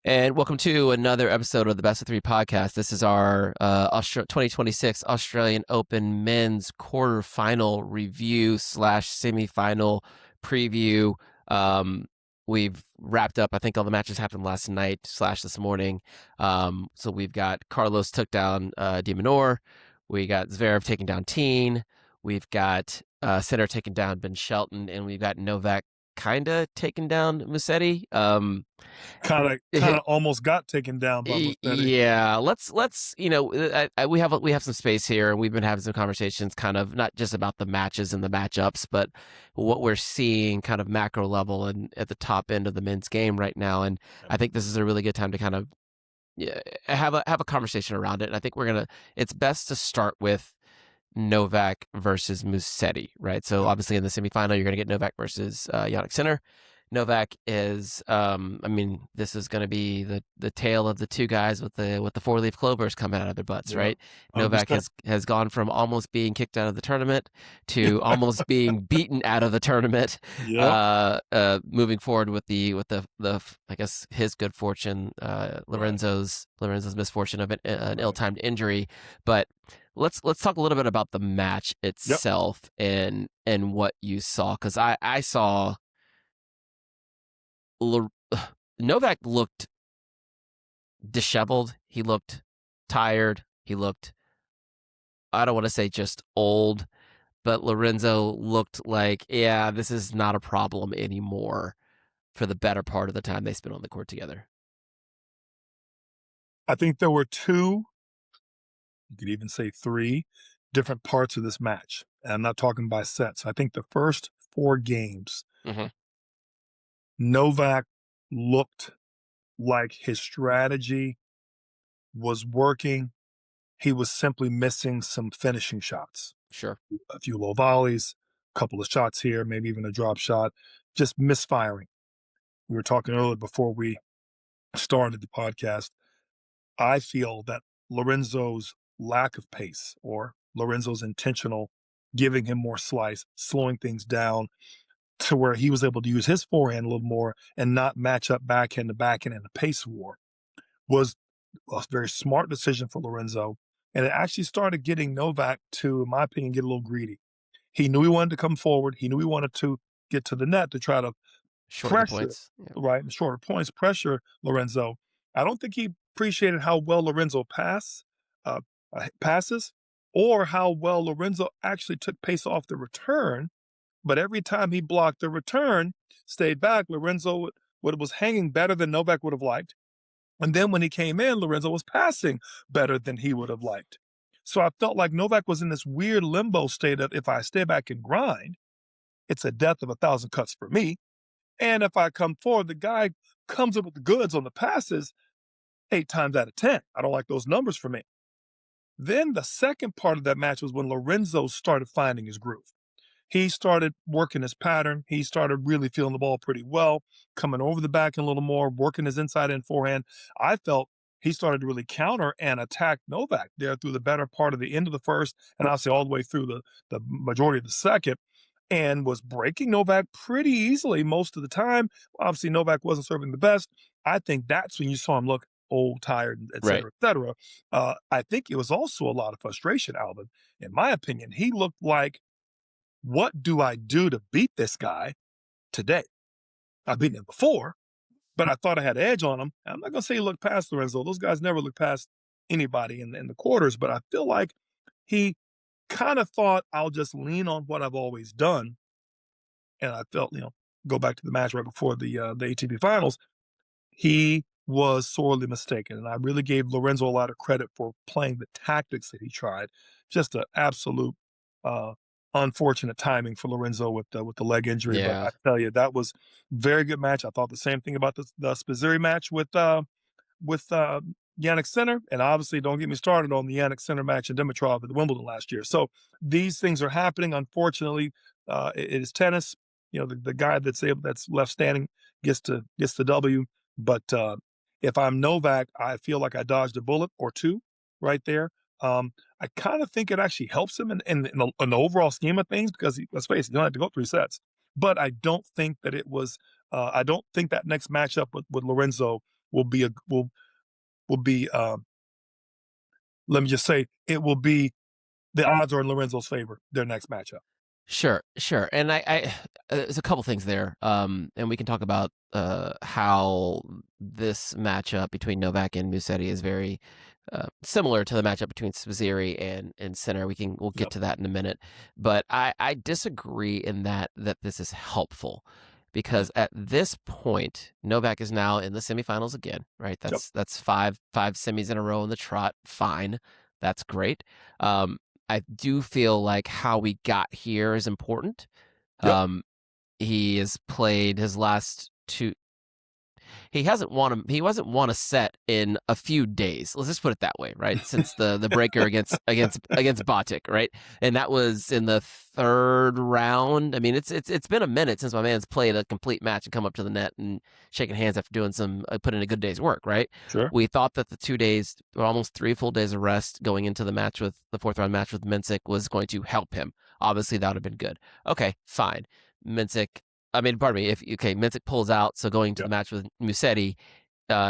And welcome to another episode of the Best of Three podcast. This is our 2026 Australian Open men's quarterfinal review slash semifinal preview. We've wrapped up. I think all the matches happened last night slash this morning. So we've got Carlos took down Minaur. We got Zverev taking down Tien. We've got Sinner taking down Shelton, and we've got Novak kind of taking down Musetti. Kind of almost got taken down by Musetti. Yeah, let's we have some space here, and we've been having some conversations, kind of not just about the matches and the matchups, but what we're seeing, kind of macro level and at the top end of the men's game right now. And I think this is a really good time to kind of have a conversation around it. And I think it's best to start with Novak versus Musetti, right? So obviously in the semifinal, you're going to get Novak versus Jannik Sinner. Novak is, this is going to be the tale of the two guys with the 4-leaf clovers coming out of their butts, right? Novak has gone from almost being kicked out of the tournament to almost being beaten out of the tournament. Moving forward with the I guess his good fortune, Lorenzo's misfortune of an ill-timed injury, but. Let's talk a little bit about the match itself and what you saw, because I saw Novak looked disheveled. He looked tired. He looked, I don't want to say just old, but Lorenzo looked like, this is not a problem anymore for the better part of the time they spent on the court together. I think there were two, you could even say three, different parts of this match. And I'm not talking by sets. I think the first 4 games, Novak looked like his strategy was working. He was simply missing some finishing shots. Sure. A few low volleys, a couple of shots here, maybe even a drop shot, just misfiring. We were talking earlier before we started the podcast. I feel that Lorenzo's lack of pace, or Lorenzo's intentional giving him more slice, slowing things down to where he was able to use his forehand a little more and not match up backhand to backhand in the pace war, was a very smart decision for Lorenzo. And it actually started getting Novak to, in my opinion, get a little greedy. He knew he wanted to come forward. He knew he wanted to get to the net to try to shorter points, pressure Lorenzo. I don't think he appreciated how well Lorenzo passes, or how well Lorenzo actually took pace off the return. But every time he blocked the return, stayed back, Lorenzo was hanging better than Novak would have liked. And then when he came in, Lorenzo was passing better than he would have liked. So I felt like Novak was in this weird limbo state of, if I stay back and grind, it's a death of 1,000 cuts for me. And if I come forward, the guy comes up with the goods on the passes 8 times out of 10. I don't like those numbers for me. Then the second part of that match was when Lorenzo started finding his groove. He started working his pattern. He started really feeling the ball pretty well, coming over the back a little more, working his inside and forehand. I felt he started to really counter and attack Novak there through the better part of the end of the first, and I'll say all the way through the majority of the second, and was breaking Novak pretty easily most of the time. Obviously, Novak wasn't serving the best. I think that's when you saw him look old, tired, et cetera, et cetera. I think it was also a lot of frustration, Alvin. In my opinion, he looked like, what do I do to beat this guy today? I've beaten him before, but I thought I had an edge on him. I'm not going to say he looked past Lorenzo. Those guys never look past anybody in the quarters, but I feel like he kind of thought, I'll just lean on what I've always done. And I felt, go back to the match right before the ATP finals, he was sorely mistaken. And I really gave Lorenzo a lot of credit for playing the tactics that he tried. Just an absolute unfortunate timing for Lorenzo with the leg injury. Yeah. But I tell you, that was very good match. I thought the same thing about the Spizzirri match with Jannik Sinner, and obviously don't get me started on the Jannik Sinner match in Dimitrov at Wimbledon last year. So these things are happening. Unfortunately, it is tennis. The guy that's left standing gets the W. But if I'm Novak, I feel like I dodged a bullet or two right there. I kind of think it actually helps him in the overall scheme of things, because let's face it, you don't have to go 3 sets. But I don't think that it was. I don't think that next matchup with Lorenzo will be will be let me just say it will be the odds are in Lorenzo's favor their next matchup. Sure, sure. And there's a couple things there. And we can talk about how this matchup between Novak and Musetti is very similar to the matchup between Svizzeri and Sinner. We'll get Yep. to that in a minute. But I disagree in that this is helpful because at this point, Novak is now in the semifinals again, right? Yep. That's five semis in a row in the trot. Fine. That's great. I do feel like how we got here is important. Yep. He has played his last two. He wasn't won a set in a few days. Let's just put it that way, right? Since the breaker against Botic, right? And that was in the third round. I mean, it's been a minute since my man's played a complete match and come up to the net and shaking hands after doing put in a good day's work, right? Sure. We thought that the 2 days, or almost 3 full days of rest going into the fourth round match with Mensik was going to help him. Obviously, that would have been good. Okay, fine. Mensik pardon me. Mensik pulls out, so going to the Yep. match with Musetti,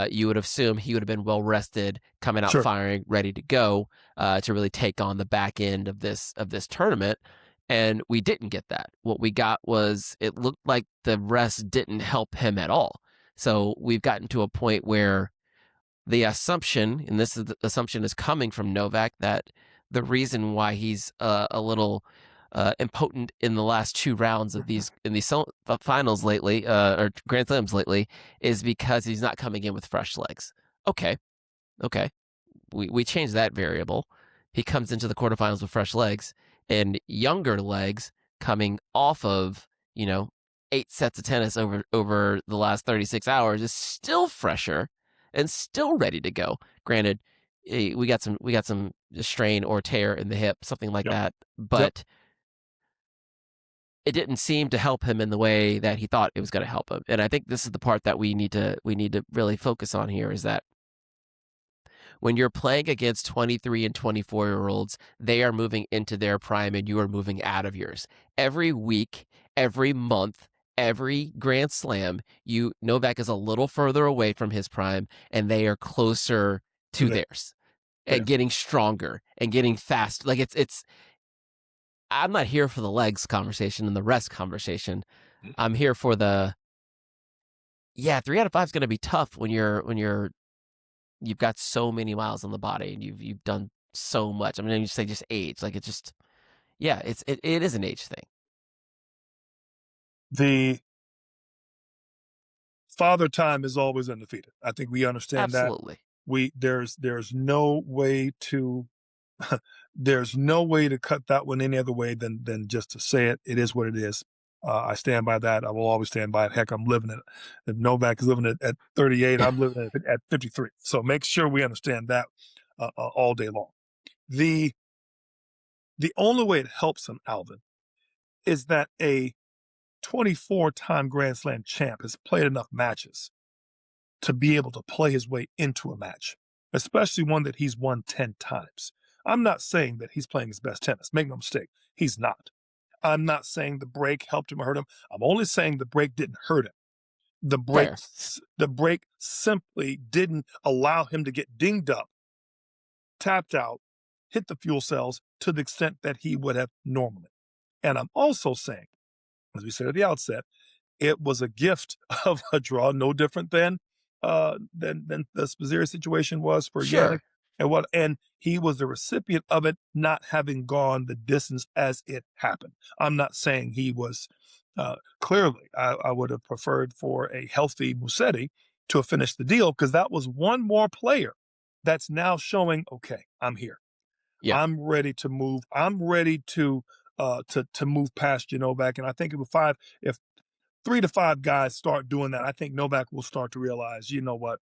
you would assume he would have been well rested, coming out Sure. firing, ready to go to really take on the back end of this tournament. And we didn't get that. What we got was it looked like the rest didn't help him at all. So we've gotten to a point where the assumption, and the assumption is coming from Novak, that the reason why he's a little impotent in the last 2 rounds of these finals lately, or Grand Slams lately, is because he's not coming in with fresh legs. Okay, we changed that variable. He comes into the quarterfinals with fresh legs and younger legs coming off of 8 sets of tennis over the last 36 hours is still fresher and still ready to go. Granted, we got some strain or tear in the hip, something like Yep. that, Yep. but it didn't seem to help him in the way that he thought it was going to help him. And I think this is the part that we need to really focus on here, is that when you're playing against 23 and 24-year-olds, they are moving into their prime and you are moving out of yours. Every week, every month, every Grand Slam, Novak is a little further away from his prime and they are closer to Today. theirs Yeah. and getting stronger and getting fast. Like it's I'm not here for the legs conversation and the rest conversation. I'm here for 3 out of 5 is going to be tough when you've got so many miles on the body and you've done so much. I mean, you say just age, like it just, it is an age thing. The father time is always undefeated. I think we understand that. Absolutely. There's no way to there's no way to cut that one any other way than just to say it. It is what it is. I stand by that. I will always stand by it. Heck, I'm living it. If Novak is living it at 38, I'm living it at 53. So make sure we understand that all day long. The only way it helps him, Alvin, is that a 24-time Grand Slam champ has played enough matches to be able to play his way into a match, especially one that he's won 10 times. I'm not saying that he's playing his best tennis. Make no mistake, he's not. I'm not saying the break helped him or hurt him. I'm only saying the break didn't hurt him. Fair. The break simply didn't allow him to get dinged up, tapped out, hit the fuel cells to the extent that he would have normally. And I'm also saying, as we said at the outset, it was a gift of a draw, no different than the Svizzeri situation was for Jannik, Sure. and he was the recipient of it, not having gone the distance as it happened. I'm not saying he was clearly. I would have preferred for a healthy Musetti to have finished the deal, because that was one more player that's now showing, okay, I'm here. Yeah. I'm ready to move. I'm ready to move past Novak. And I think if 3 to 5 guys start doing that, I think Novak will start to realize, you know what,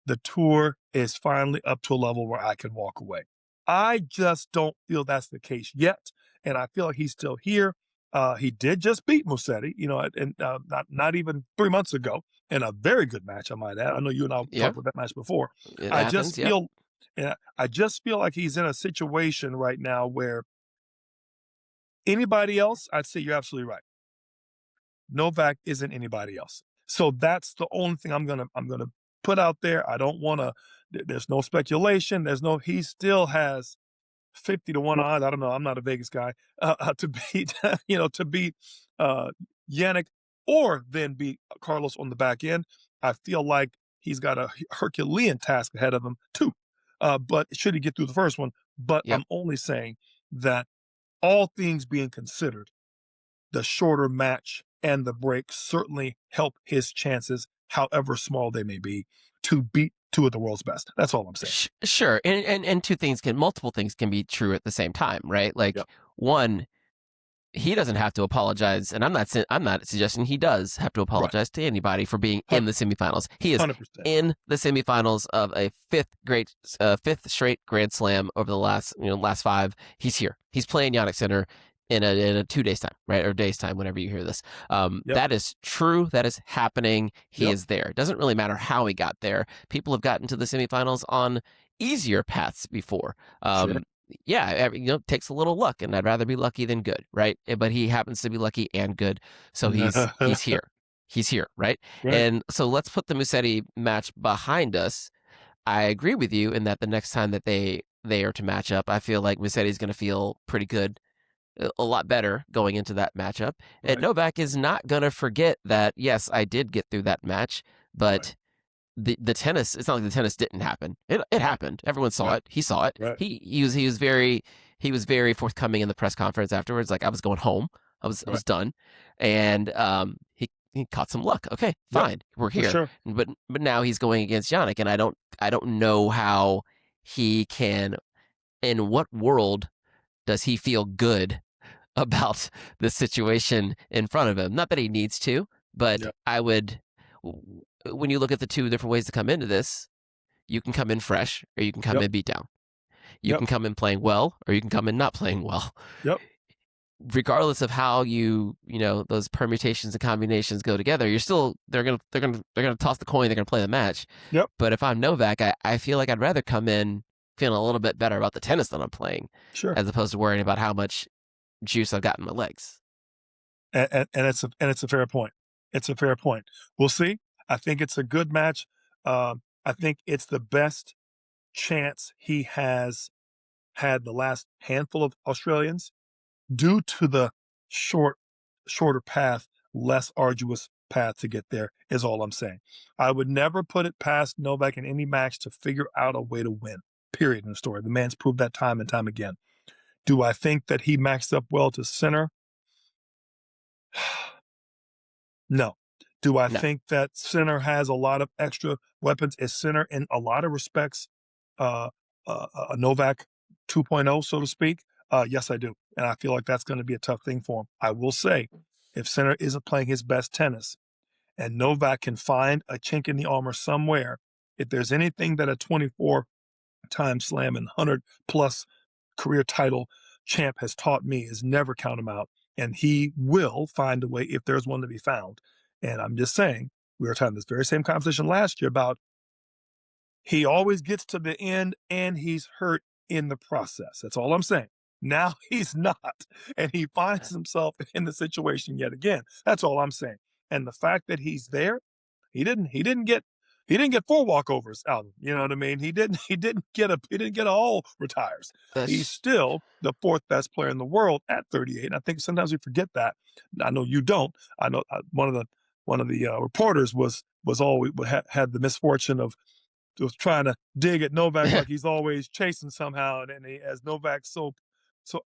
the tour is finally up to a level where I can walk away. I just don't feel that's the case yet, and I feel like he's still here. He did just beat Musetti, and not even 3 months ago, in a very good match, I might add. I know you and I Yeah. talked about that match before. In I Athens. just Yep. feel, I just feel like he's in a situation right now where anybody else, I'd say you're absolutely right. Novak isn't anybody else. So that's the only thing I'm gonna put out there. I don't want to. There's no speculation. He still has 50-1 odds. I don't know. I'm not a Vegas guy to beat, to beat uh, Jannik or then beat Carlos on the back end. I feel like he's got a Herculean task ahead of him too. But should he get through the first one? But Yep. I'm only saying that all things being considered, the shorter match and the break certainly help his chances, however small they may be, to beat two of the world's best. That's all I'm saying. Sure. And multiple things can be true at the same time, right? Like, Yep. one, he doesn't have to apologize, and I'm not suggesting he does have to Right. apologize to anybody for being in the semifinals. He is 100%. in the semifinals of a fifth straight Grand Slam over the last five. He's here. He's playing Jannik Sinner in a 2 days time, right, or days time, whenever you hear this. Yep. That is true. That is happening. He Yep. is there. It doesn't really matter how he got there. People have gotten to the semifinals on easier paths before. Sure. Yeah, it takes a little luck, and I'd rather be lucky than good, right? But he happens to be lucky and good, so he's here. He's here, right? Right. And so let's put the Musetti match behind us. I agree with you in that the next time that they are to match up, I feel like Musetti's going to feel pretty good, a lot better going into that matchup. Right. And Novak is not going to forget that, yes, I did get through that match, but Right. the tennis, it's not like the tennis didn't happen. It happened. Everyone saw Right. it. He saw it. Right. He was very forthcoming in the press conference afterwards. Like, I was going home. I was done. And he caught some luck. Okay, fine. Yep. We're For here. sure. But now he's going against Jannik, and I don't know how he can, in what world does he feel good about the situation in front of him? Not that he needs to, but Yep. I would, when you look at the two different ways to come into this, you can come in fresh or you can come Yep. in beat down. You Yep. can come in playing well or you can come in not playing well. Yep. Regardless of how those permutations and combinations go together, they're gonna toss the coin, they're gonna play the match. Yep. But if I'm Novak, I feel like I'd rather come in feeling a little bit better about the tennis that I'm playing, Sure. as opposed to worrying about how much juice I've got in my legs. And it's a fair point. It's a fair point. We'll see. I think it's a good match. I think it's the best chance he has had the last handful of Australians due to the shorter path, less arduous path to get there is all I'm saying. I would never put it past Novak in any match to figure out a way to win. Period in the story. The man's proved that time and time again. Do I think that he maxed up well to Sinner? No. Do I No. think that Sinner has a lot of extra weapons? Is Sinner, in a lot of respects, a Novak 2.0, so to speak? Yes, I do. And I feel like that's going to be a tough thing for him. I will say, if Sinner isn't playing his best tennis and Novak can find a chink in the armor somewhere, if there's anything that a 24-time slam and 100-plus career title champ has taught me, is never count him out. And he will find a way if there's one to be found. And I'm just saying, we were having this very same conversation last year about he always gets to the end and he's hurt in the process. That's all I'm saying. Now he's not, and he finds himself in the situation yet again. That's all I'm saying. And the fact that he's there, he didn't get 4 walkovers out of him. You know what I mean? He didn't get all retires. He's still the 4th best player in the world at 38. And I think sometimes we forget that. I know you don't. I know one of the reporters was always had the misfortune of was trying to dig at Novak like he's always chasing somehow. And as Novak so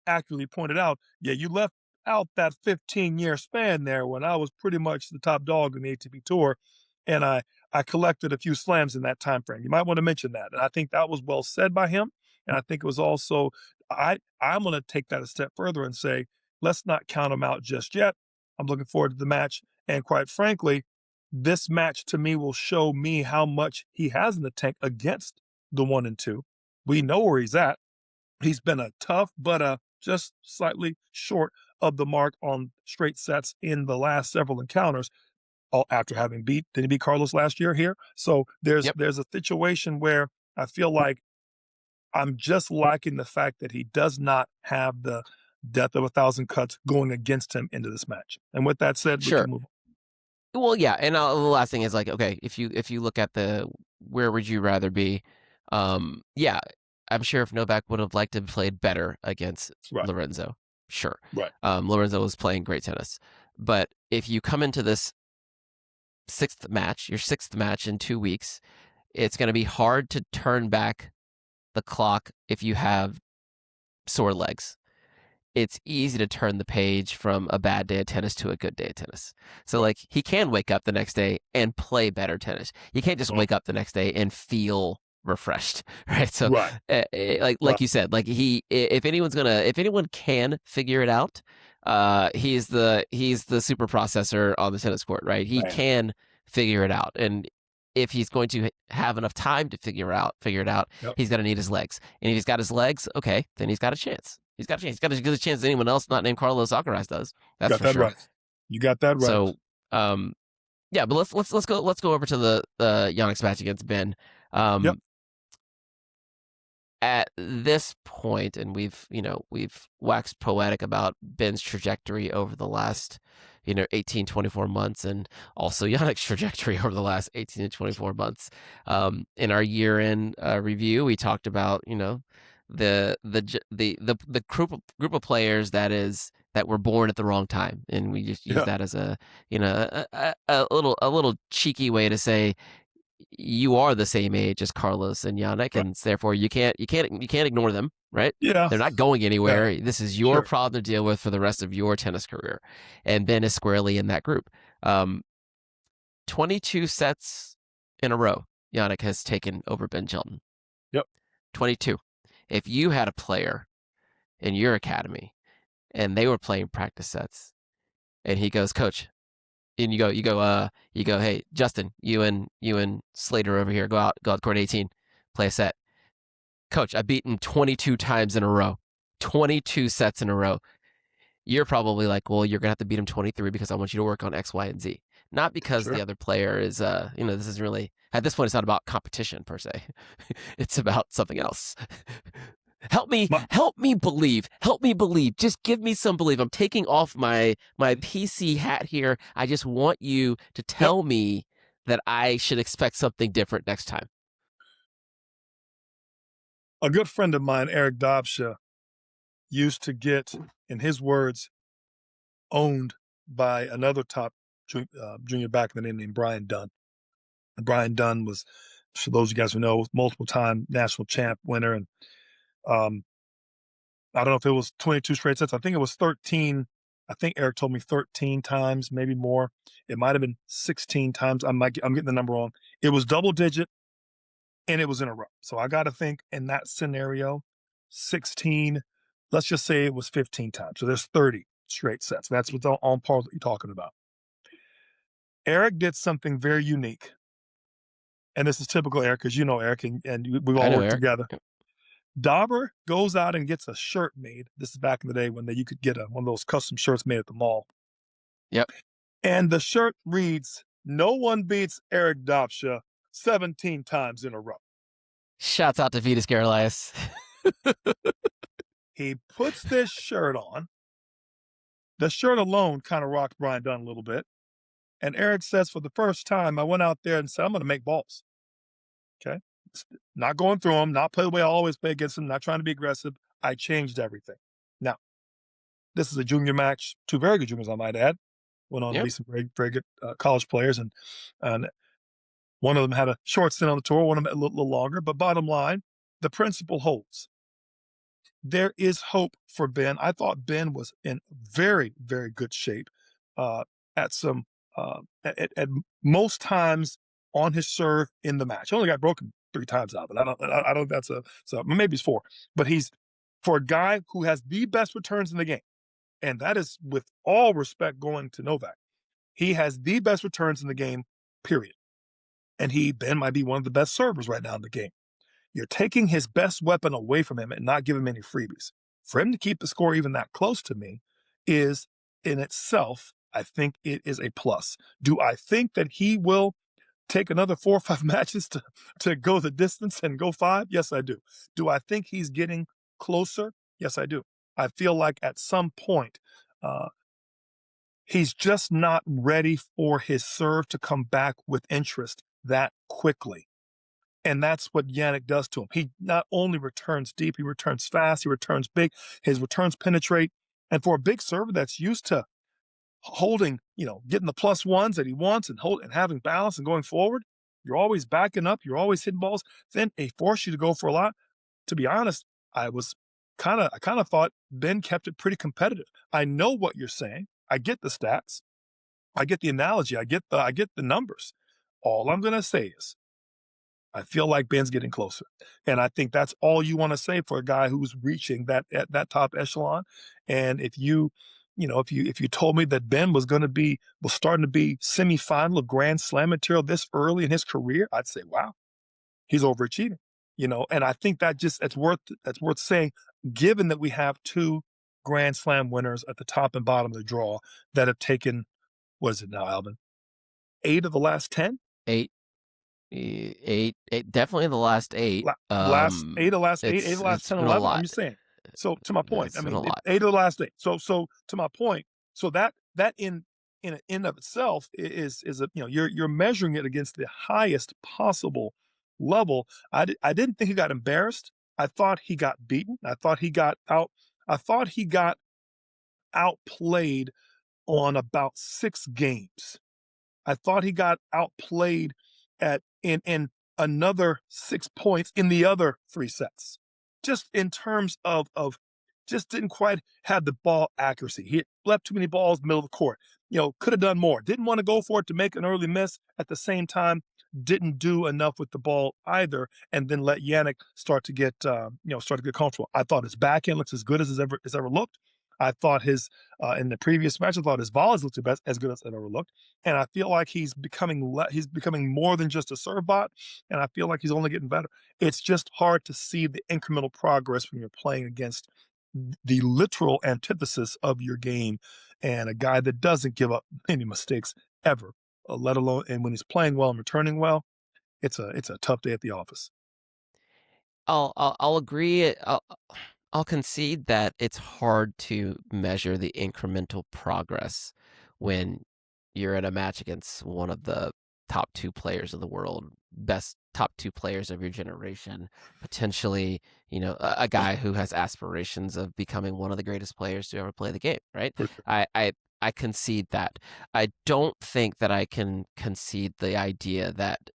accurately pointed out, yeah, you left out that 15-year span there when I was pretty much the top dog in the ATP Tour, and I collected a few slams in that time frame. You might want to mention that. And I think that was well said by him. And I think it was also I'm going to take that a step further and say, let's not count him out just yet. I'm looking forward to the match. And quite frankly, this match to me will show me how much he has in the tank against the 1 and 2. We know where he's at. He's been a tough, but just slightly short of the mark on straight sets in the last several encounters. All after having did he beat Carlos last year here? So there's a situation where I feel like I'm just liking the fact that he does not have the death of 1,000 cuts going against him into this match. And with that said, we can move on. Well, yeah, and the last thing is like, okay, if you look at the where would you rather be? Yeah, I'm sure if Novak would have liked to have played better against Right, Lorenzo, sure. right. Lorenzo was playing great tennis, but if you come into this your sixth match in 2 weeks, it's going to be hard to turn back the clock if you have sore legs. It's easy to turn the page from a bad day of tennis to a good day of tennis. So Right. like he can wake up the next day and play better tennis. You can't just Uh, wake up the next day and feel refreshed, right? So right, like right. you said, like if anyone can figure it out, he's the super processor on the tennis court, right? He Man. can figure it out, and if he's going to have enough time to figure it out, Yep. he's going to need his legs. And if he's got his legs, okay, then he's got a chance. He's got a chance. He's got as good a chance as anyone else not named Carlos Alcaraz does. That's Got for that sure. right. You got that right. So, yeah, but let's go over to the Jannik's match against Ben. Yep. At this point, and we've waxed poetic about Ben's trajectory over the last 18 24 months, and also Yannick's trajectory over the last 18 to 24 months. In our year-end review, we talked about the group of players that were born at the wrong time, and we just use Yeah. that as a little cheeky way to say you are the same age as Carlos and Jannik, Right. and therefore you can't ignore them, right? Yeah. They're not going Yeah. anywhere. This is your Sure. problem to deal with for the rest of your tennis career, and Ben is squarely in that group. 22 sets in a row, Jannik has taken over Ben Shelton. Yep. 22. If you had a player in your academy and they were playing practice sets, and he goes, "Coach," and you go, "Hey, Justin, you and Slater over here, go out court 18, play a set." Coach, I've beaten 22 times in a row, 22 sets in a row. You're probably like, well, you're gonna have to beat him 23 because I want you to work on X, Y, and Z. Not because the Sure. other player is, this is really at this point, it's not about competition per se. It's about something else. My, Help me believe. Just give me some belief. I'm taking off my PC hat here. I just want you to yep. tell me that I should expect something different next time. A good friend of mine, Eric Dobsha, used to get, in his words, owned by another top junior back in the name named Brian Dunn. And Brian Dunn was, for those of you guys who know, multiple time national champ winner. And um, I don't know if it was 22 straight sets. I think it was 13. I think Eric told me 13 times, maybe more. It might have been 16 times. I'm getting the number wrong. It was double digit and it was in a row. So I got to think in that scenario, 16, let's just say it was 15 times. So there's 30 straight sets. That's what's on par that you're talking about. Eric did something very unique. And this is typical Eric, because you know Eric, and we've I all know, worked Eric. together. Dauber goes out and gets a shirt made. This is back in the day when you could get one of those custom shirts made at the mall. Yep. And the shirt reads, "No one beats Eric Dobsha 17 times in a row." Shouts out to Vitas Gerlias. He puts this shirt on. The shirt alone kind of rocked Brian Dunn a little bit. And Eric says, for the first time, I went out there and said, I'm going to make balls. Okay. Not going through them, not play the way I always play against them, not trying to be aggressive. I changed everything. Now, this is a junior match, two very good juniors, I might add. Went on to Yep. be some very, very good college players. And one of them had a short stint on the tour, one of them a little longer. But bottom line, the principle holds. There is hope for Ben. I thought Ben was in very, very good shape at some at most times on his serve in the match. He only got broken 3 times out, but I don't that's a so maybe it's 4. But he's for a guy who has the best returns in the game, and that is with all respect going to Novak. He has the best returns in the game, period. And Ben might be one of the best servers right now in the game. You're taking his best weapon away from him and not giving him any freebies. For him to keep the score even that close to me is in itself, I think it is a plus. Do I think that he will take another 4 or 5 matches to go the distance and go 5? Yes, I do. Do I think he's getting closer? Yes, I do. I feel like at some point, uh, He's just not ready for his serve to come back with interest that quickly. And that's what Jannik does to him. He not only returns deep, he returns fast, he returns big, his returns penetrate. And for a big server that's used to holding, getting the plus ones that he wants and having balance and going forward, you're always backing up, you're always hitting balls, then they force you to go for a lot. To be honest, I kind of thought Ben kept it pretty competitive. I know what you're saying. I get the stats. I get the analogy. I get the numbers. All I'm going to say is I feel like Ben's getting closer. And I think that's all you want to say for a guy who's reaching that top echelon. And if you told me that Ben was starting to be semifinal of Grand Slam material this early in his career, I'd say, wow, he's overachieving. And I think that's worth saying, given that we have two Grand Slam winners at the top and bottom of the draw that have taken, what is it now, Alvin? 8 of the last 10? Eight, definitely the last 8. Last 8 of the last 8, 8 of the last it's 10, been a 11. lot. I'm just saying. So to my point, It's been a lot. 8 of the last 8. So to my point, so that in and of itself is you're measuring it against the highest possible level. I didn't think he got embarrassed. I thought he got beaten. I thought he got outplayed on about 6 games. I thought he got outplayed in another 6 points in the other 3 sets. Just in terms of just didn't quite have the ball accuracy. He left too many balls middle of the court. Could have done more. Didn't want to go for it to make an early miss. At the same time, didn't do enough with the ball either, and then let Jannik start to get comfortable. I thought his backhand looks as good as it's ever looked. I thought his in the previous match, I thought his volleys looked as good as it ever looked, and I feel like he's becoming more than just a serve bot, and I feel like he's only getting better. It's just hard to see the incremental progress when you're playing against the literal antithesis of your game, and a guy that doesn't give up any mistakes ever, let alone and when he's playing well and returning well. It's a tough day at the office. I'll agree. I'll concede that it's hard to measure the incremental progress when you're in a match against one of the top 2 players of the world, best top 2 players of your generation, potentially, a guy who has aspirations of becoming one of the greatest players to ever play the game, right? For sure. I concede that. I don't think that I can concede the idea that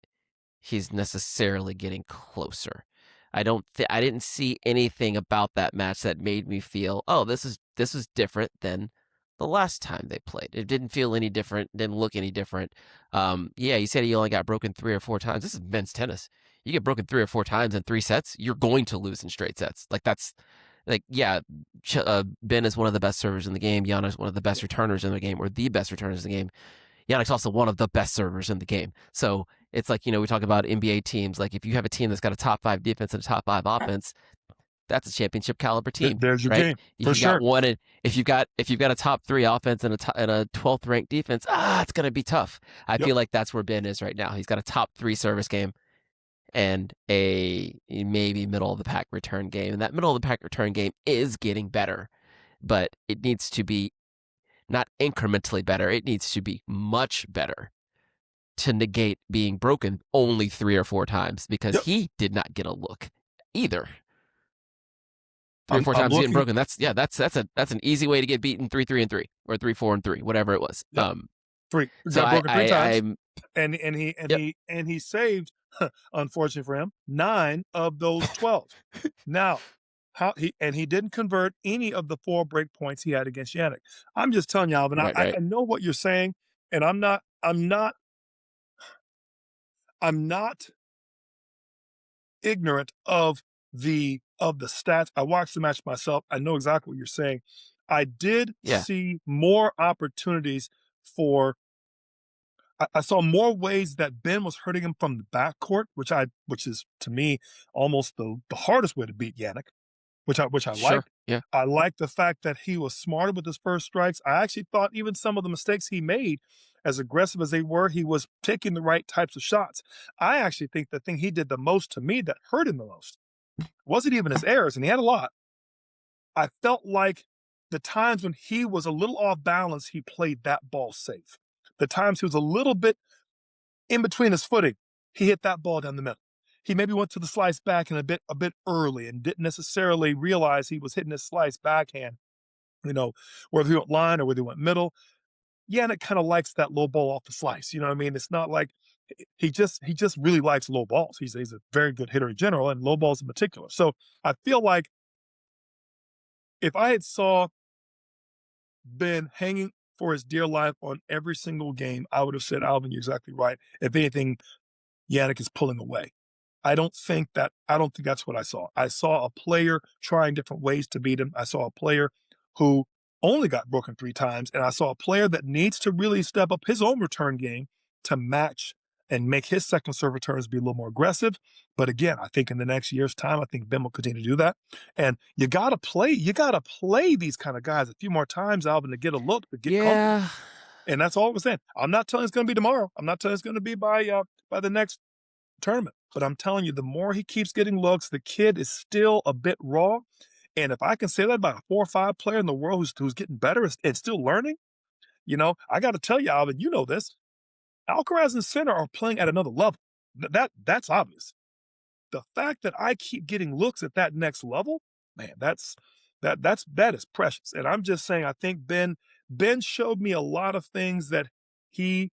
he's necessarily getting closer. I didn't see anything about that match that made me feel, oh, this is different than the last time they played. It didn't feel any different, didn't look any different. Yeah, you said he only got broken 3 or 4 times. This is men's tennis. You get broken 3 or 4 times in 3 sets, you're going to lose in straight sets. Ben is one of the best servers in the game. Jannik's one of the best returners in the game, or the best returners in the game. Jannik's also one of the best servers in the game. So it's like, we talk about NBA teams. Like, if you have a team that's got a top 5 defense and a top 5 offense, that's a championship caliber team. There's your right? game. If for you sure. got one, and if you've got a top 3 offense and a 12th ranked defense, it's gonna be tough. I feel like that's where Ben is right now. He's got a top 3 service game and a maybe middle of the pack return game, and that middle of the pack return game is getting better, but it needs to be not incrementally better. It needs to be much better to negate being broken only 3 or 4 times, because he did not get a look either. 3 or 4 times getting broken. That's an easy way to get beaten 3-3-3 or 3-4-3, whatever it was. Got broken 3 times, and he saved, unfortunately for him, 9 of those 12. Now, he didn't convert any of the 4 break points he had against Jannik. I'm just telling you, Alvin. Right. I know what you're saying, and I'm not ignorant of the stats. I watched the match myself. I know exactly what you're saying. I did see more opportunities for. I saw more ways that Ben was hurting him from the backcourt, which is to me almost the hardest way to beat Jannik, which I like. Yeah. I like the fact that he was smarter with his first strikes. I actually thought even some of the mistakes he made, as aggressive as they were, he was taking the right types of shots. I actually think the thing he did the most to me that hurt him the most wasn't even his errors, and he had a lot. I felt like the times when he was a little off balance, he played that ball safe. The times he was a little bit in between his footing, he hit that ball down the middle. He maybe went to the slice backhand a bit early and didn't necessarily realize he was hitting his slice backhand, whether he went line or whether he went middle. Jannik kind of likes that low ball off the slice. You know what I mean? It's not like he just really likes low balls. He's a very good hitter in general, and low balls in particular. So I feel like if I had saw Ben hanging for his dear life on every single game, I would have said, Alvin, you're exactly right. If anything, Jannik is pulling away. I don't think that's what I saw. I saw a player trying different ways to beat him. I saw a player who only got broken 3 times, and I saw a player that needs to really step up his own return game to match and make his second serve returns be a little more aggressive. But again, I think in the next year's time, I think Ben will continue to do that. And you gotta play these kind of guys a few more times, Alvin, to get a look, to get comfortable. And that's all we're saying. I'm not telling you it's gonna be tomorrow. I'm not telling you it's gonna be by the next tournament. But I'm telling you, the more he keeps getting looks, the kid is still a bit raw. And if I can say that about a 4 or 5 player in the world who's getting better and still learning, I got to tell you, Alvin, you know this. Alcaraz and Sinner are playing at another level. That's obvious. The fact that I keep getting looks at that next level, man, that is precious. And I'm just saying, I think Ben showed me a lot of things that he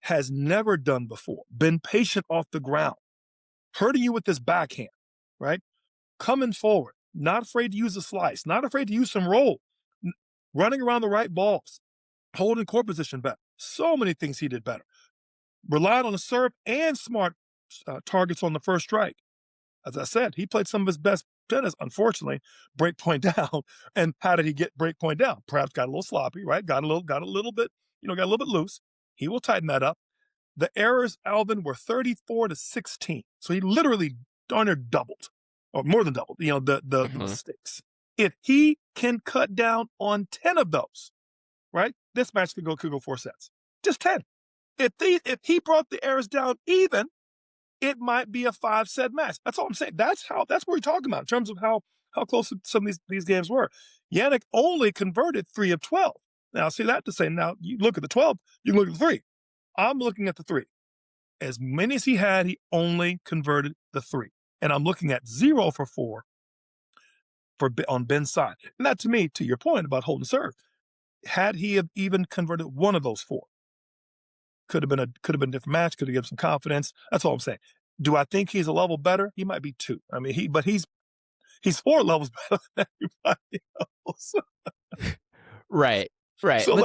has never done before. Been patient off the ground, hurting you with this backhand, right? Coming forward, not afraid to use a slice, not afraid to use some roll, running around the right balls, holding court position better. So many things he did better. Relied on the serve and smart targets on the first strike. As I said, he played some of his best tennis, unfortunately, break point down. And how did he get break point down? Perhaps got a little sloppy, right? Got a little bit loose. He will tighten that up. The errors, Alvin, were 34-16. So he literally darn near doubled, or more than doubled, the mistakes. If he can cut down on 10 of those, right, this match could go 4 sets. Just 10. If he brought the errors down even, it might be a 5-set match. That's all I'm saying. That's what we're talking about in terms of how close some of these games were. Jannik only converted 3 of 12. Now, see that to say, now you look at the 12, you can look at the 3. I'm looking at the 3. As many as he had, he only converted the 3. And I'm looking at 0 for 4 on Ben's side. And that, to me, to your point about holding serve, had he have even converted 1 of those 4, could have been a different match, could have given some confidence. That's all I'm saying. Do I think he's a level better? He might be 2. I mean, he's 4 levels better than everybody else. Right. So But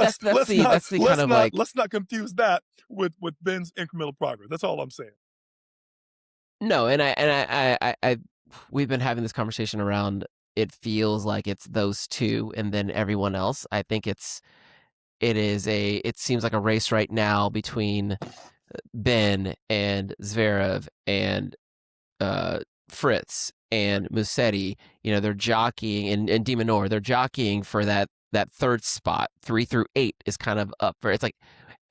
let's not confuse that with Ben's incremental progress. That's all I'm saying. No, and I we've been having this conversation around, it feels like it's those 2 and then everyone else. I think it seems like a race right now between Ben and Zverev and Fritz and Musetti. They're jockeying, and Minaur, they're jockeying for that 3rd spot. 3 through 8 is kind of up for, it's like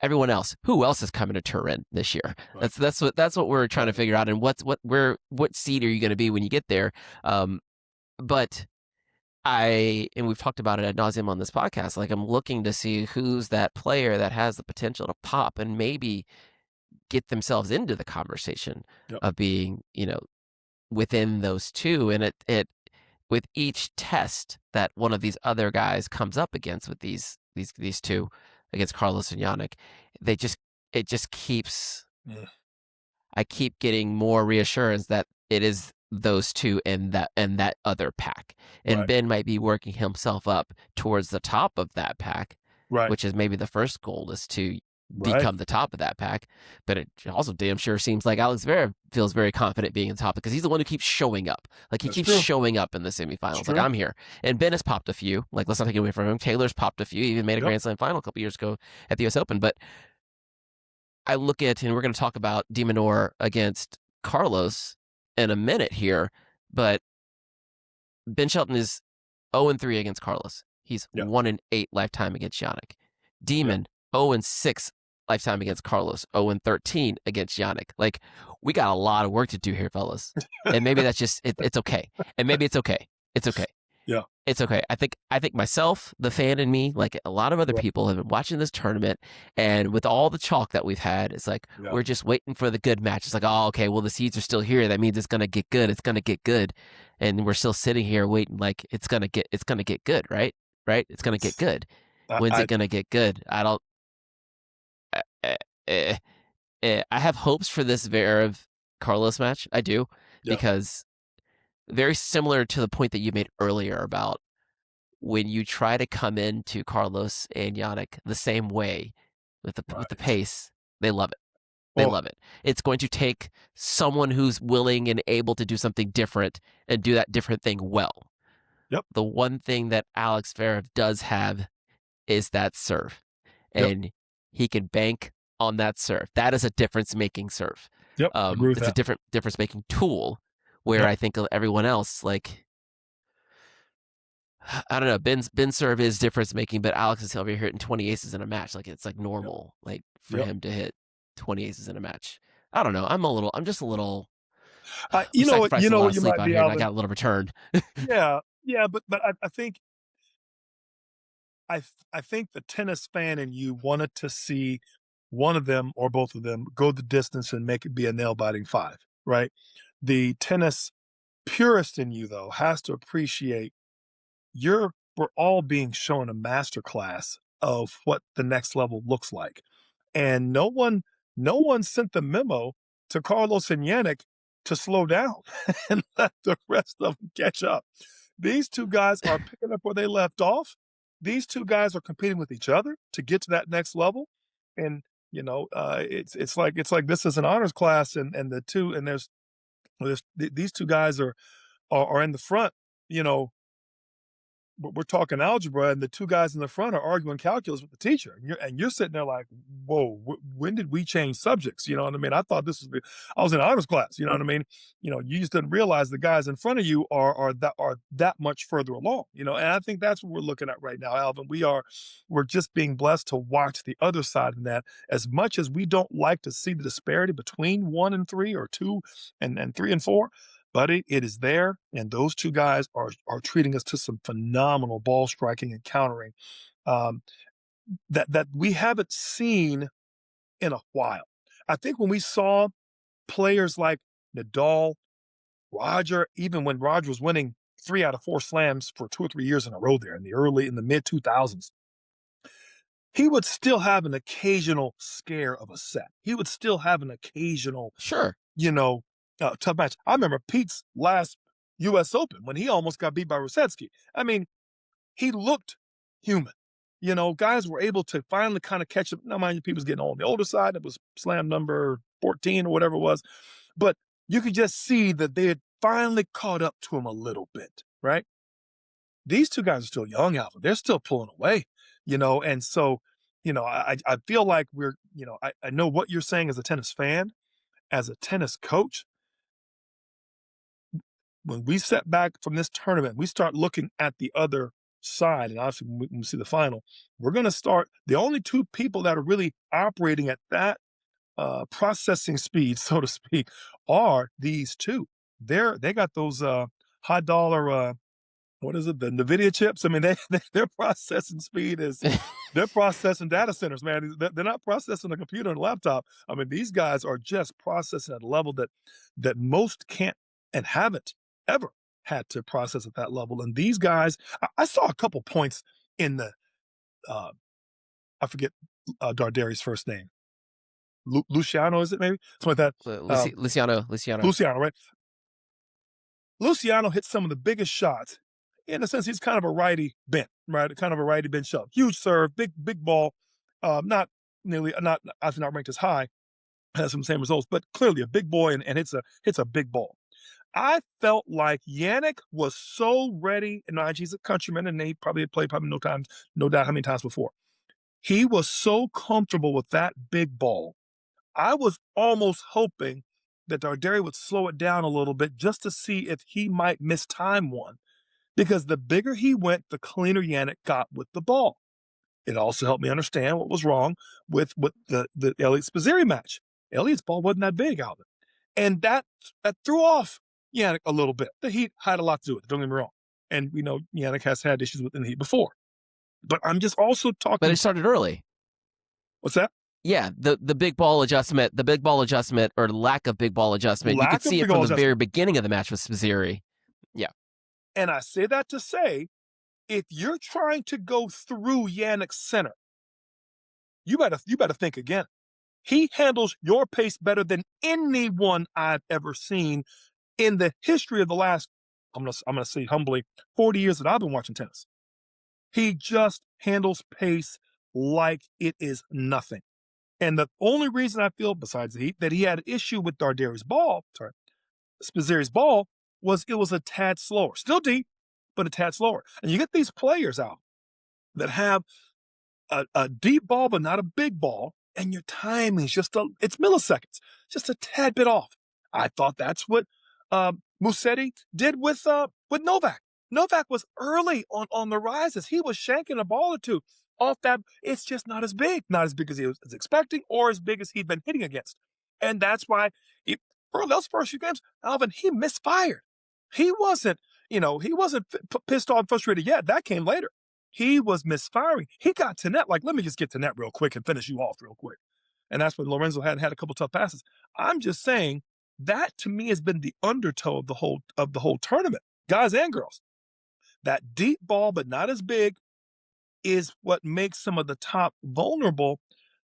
everyone else. Who else is coming to Turin this year? Right. That's what we're trying to figure out. And what seed are you going to be when you get there? But and we've talked about it ad nauseum on this podcast, like I'm looking to see who's that player that has the potential to pop and maybe get themselves into the conversation of being, within those 2. And it with each test that one of these other guys comes up against with these 2 against Carlos and Jannik, it just keeps, I keep getting more reassurance that it is those 2 and that other pack. And right. Ben might be working himself up towards the top of that pack, right, which is maybe the first goal, is to become the top of that pack. But it also damn sure seems like Alex Zverev feels very confident being in the top, because he's the one who keeps showing up. Like, he keeps showing up in the semifinals. Like, I'm here. And Ben has popped a few. Like, let's not take it away from him. Taylor's popped a few. He even made a Grand Slam final a couple years ago at the US Open. But I look at, and we're going to talk about de Minaur against Carlos in a minute here, but Ben Shelton is 0-3 against Carlos. He's 1-8 lifetime against Jannik. Demon 0-6 lifetime against Carlos. 0-13 against Jannik. Like, we got a lot of work to do here, fellas. And maybe that's just it's okay. And maybe it's okay. It's okay. Yeah. It's okay. I think myself, the fan in me, like a lot of other Yeah, people have been watching this tournament, and with all the chalk that we've had, it's like yeah, we're just waiting for the good match. It's like, oh, okay, well the seeds are still here. That means it's gonna get good. It's gonna get good, and we're still sitting here waiting, like it's gonna get good, right? Right? It's gonna get it's good. I, When's it I gonna get good? I don't. Uh, uh, uh, I have hopes for this Zverev Carlos match. I do, yeah, because very similar to the point that you made earlier about when you try to come into Carlos and Jannik the same way with the right. pace, they love it. They Oh, love it. It's going to take someone who's willing and able to do something different and do that different thing well. yep, The one thing that Alex Zverev does have is that serve, yep, and he can bank on that serve. That is a difference making serve. yep. Agree with It's a that. difference making tool. Where Yep. I think everyone else, like, I don't know, Ben's serve is difference making, but Alex is over here hitting 20 aces in a match. Like, it's like Yep. normal, like, for Yep. him to hit 20 aces in a match. I don't know. I'm just a little. You We know what? You sacrificed a know lot what of you sleep might out be, here, and I Alvin. got a little return. Yeah, yeah, but I think I think the tennis fan in you wanted to see one of them or both of them go the distance and make it be a nail biting five, right? The tennis purist in you though has to appreciate we're all being shown a master class of what the next level looks like. And no one sent the memo to Carlos and Yannick to slow down and let the rest of them catch up. These two guys are picking up where they left off. These two guys are competing with each other to get to that next level. And it's like this is an honors class, and the two and these two guys are in the front. You know, we're talking algebra, and the two guys in the front are arguing calculus with the teacher, and you're sitting there like, "Whoa, when did we change subjects?" You know what I mean? I thought I was in honors class. You know what I mean? You just didn't realize the guys in front of you are that much further along. And I think that's what we're looking at right now, Alvin. We're just being blessed to watch the other side of that. As much as we don't like to see the disparity between 1 and 3 or 2 and 3 and 4, buddy, it is there, and those two guys are treating us to some phenomenal ball striking and countering um, that we haven't seen in a while. I think when we saw players like Nadal, Roger, even when Roger was winning 3 out of 4 slams for 2 or 3 years in a row there in the mid 2000s, he would still have an occasional scare of a set. He would still have an occasional Sure. you know, tough match. I remember Pete's last U.S. Open when he almost got beat by Musetti. I mean, he looked human. Guys were able to finally kind of catch him. Now, mind you, Pete was getting on the older side. It was slam number 14 or whatever it was. But you could just see that they had finally caught up to him a little bit, right? These two guys are still young, Alpha. They're still pulling away, and so, I feel like I know what you're saying as a tennis fan, as a tennis coach. When we step back from this tournament, we start looking at the other side, and obviously when we see the final, we're going to start. The only two people that are really operating at that processing speed, so to speak, are these two. They got those high dollar what is it, the NVIDIA chips? I mean, their processing speed is they're processing data centers, man. They're not processing a computer and a laptop. I mean, these guys are just processing at a level that most can't and haven't ever had to process at that level. And these guys, I saw a couple points in the uh, I forget Darderi's first name. Luciano, is it maybe? Something like that. Luciano. Luciano, right? Luciano hit some of the biggest shots. In a sense, he's kind of a righty bent, right? Kind of a righty bent shove. Huge serve, big ball. Not nearly, not obviously not ranked as high, has some same results, but clearly a big boy and hits a big ball. I felt like Yannick was so ready, and he's a countryman, and he probably had played no doubt how many times before. He was so comfortable with that big ball. I was almost hoping that Darderi would slow it down a little bit just to see if he might miss time one, because the bigger he went, the cleaner Yannick got with the ball. It also helped me understand what was wrong with the Elliott Spizzirri match. Elliott's ball wasn't that big, Alvin. And that threw off Yannick a little bit. The heat had a lot to do with it, don't get me wrong. And we know Jannik has had issues with the knee before. But I'm just also But talking. it started early. What's that? Yeah, the big ball adjustment, or lack of big ball adjustment. You could Lack of see it big from ball the very adjustment. beginning of the match with Zverev. Yeah. And I say that to say, if you're trying to go through Jannik's center, you better think again. He handles your pace better than anyone I've ever seen in the history of the last, I'm gonna say humbly, 40 years that I've been watching tennis. He just handles pace like it is nothing. And the only reason I feel, besides the heat, that he had an issue with Spazeri's ball, was it was a tad slower. Still deep, but a tad slower. And you get these players out that have a deep ball, but not a big ball, and your timing's it's milliseconds, just a tad bit off. I thought that's what Musetti did with Novak. Novak was early on the rises. He was shanking a ball or two off that. It's just not as big as he was expecting, or as big as he'd been hitting against. And that's why for those first few games, Alvin, he misfired. He wasn't, he wasn't pissed off, frustrated yet. That came later. He was misfiring. He got to net, like, let me just get to net real quick and finish you off real quick. And that's when Lorenzo had a couple tough passes. I'm just saying that to me has been the undertow of the whole tournament, guys and girls. That deep ball, but not as big, is what makes some of the top vulnerable.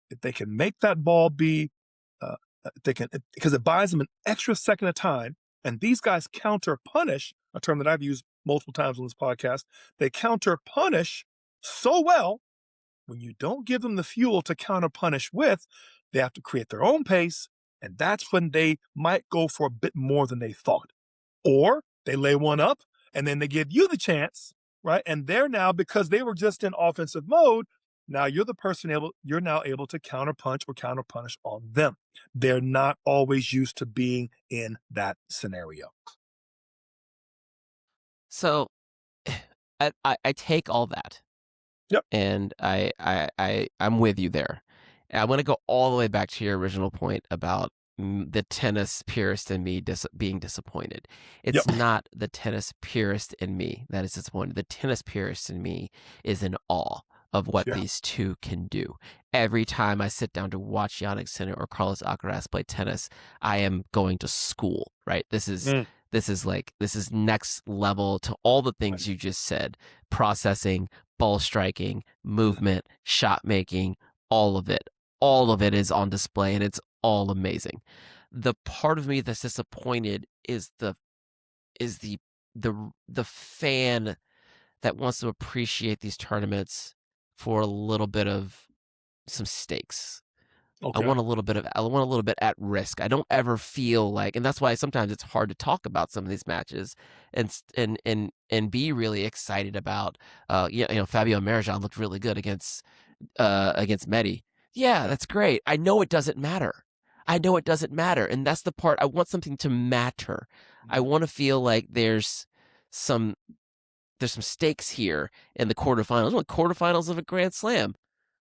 If they can make that ball be, because it buys them an extra second of time. And these guys counter punish, a term that I've used multiple times on this podcast. They counter punish so well. When you don't give them the fuel to counter punish with, they have to create their own pace. And that's when they might go for a bit more than they thought. Or they lay one up and then they give you the chance, right? And they're now, because they were just in offensive mode, now you're the person you're now able to counter punch or counter punish on them. They're not always used to being in that scenario. So I take all that. Yep. And I'm with you there. And I want to go all the way back to your original point about the tennis purist in me being disappointed. It's not the tennis purist in me that is disappointed. The tennis purist in me is in awe of what these two can do. Every time I sit down to watch Jannik Sinner or Carlos Alcaraz play tennis, I am going to school, right? This is next level to all the things you just said. Processing, ball striking, movement, shot making, all of it. All of it is on display, and it's all amazing. The part of me that's disappointed is the fan that wants to appreciate these tournaments for a little bit of some stakes. Okay. I want a little bit at risk. I don't ever feel like, and that's why sometimes it's hard to talk about some of these matches and be really excited about. Fabio Marijan looked really good against Medi. Yeah, that's great. I know it doesn't matter. And that's the part. I want something to matter. I want to feel like there's some stakes here in the quarterfinals. What quarterfinals of a Grand Slam?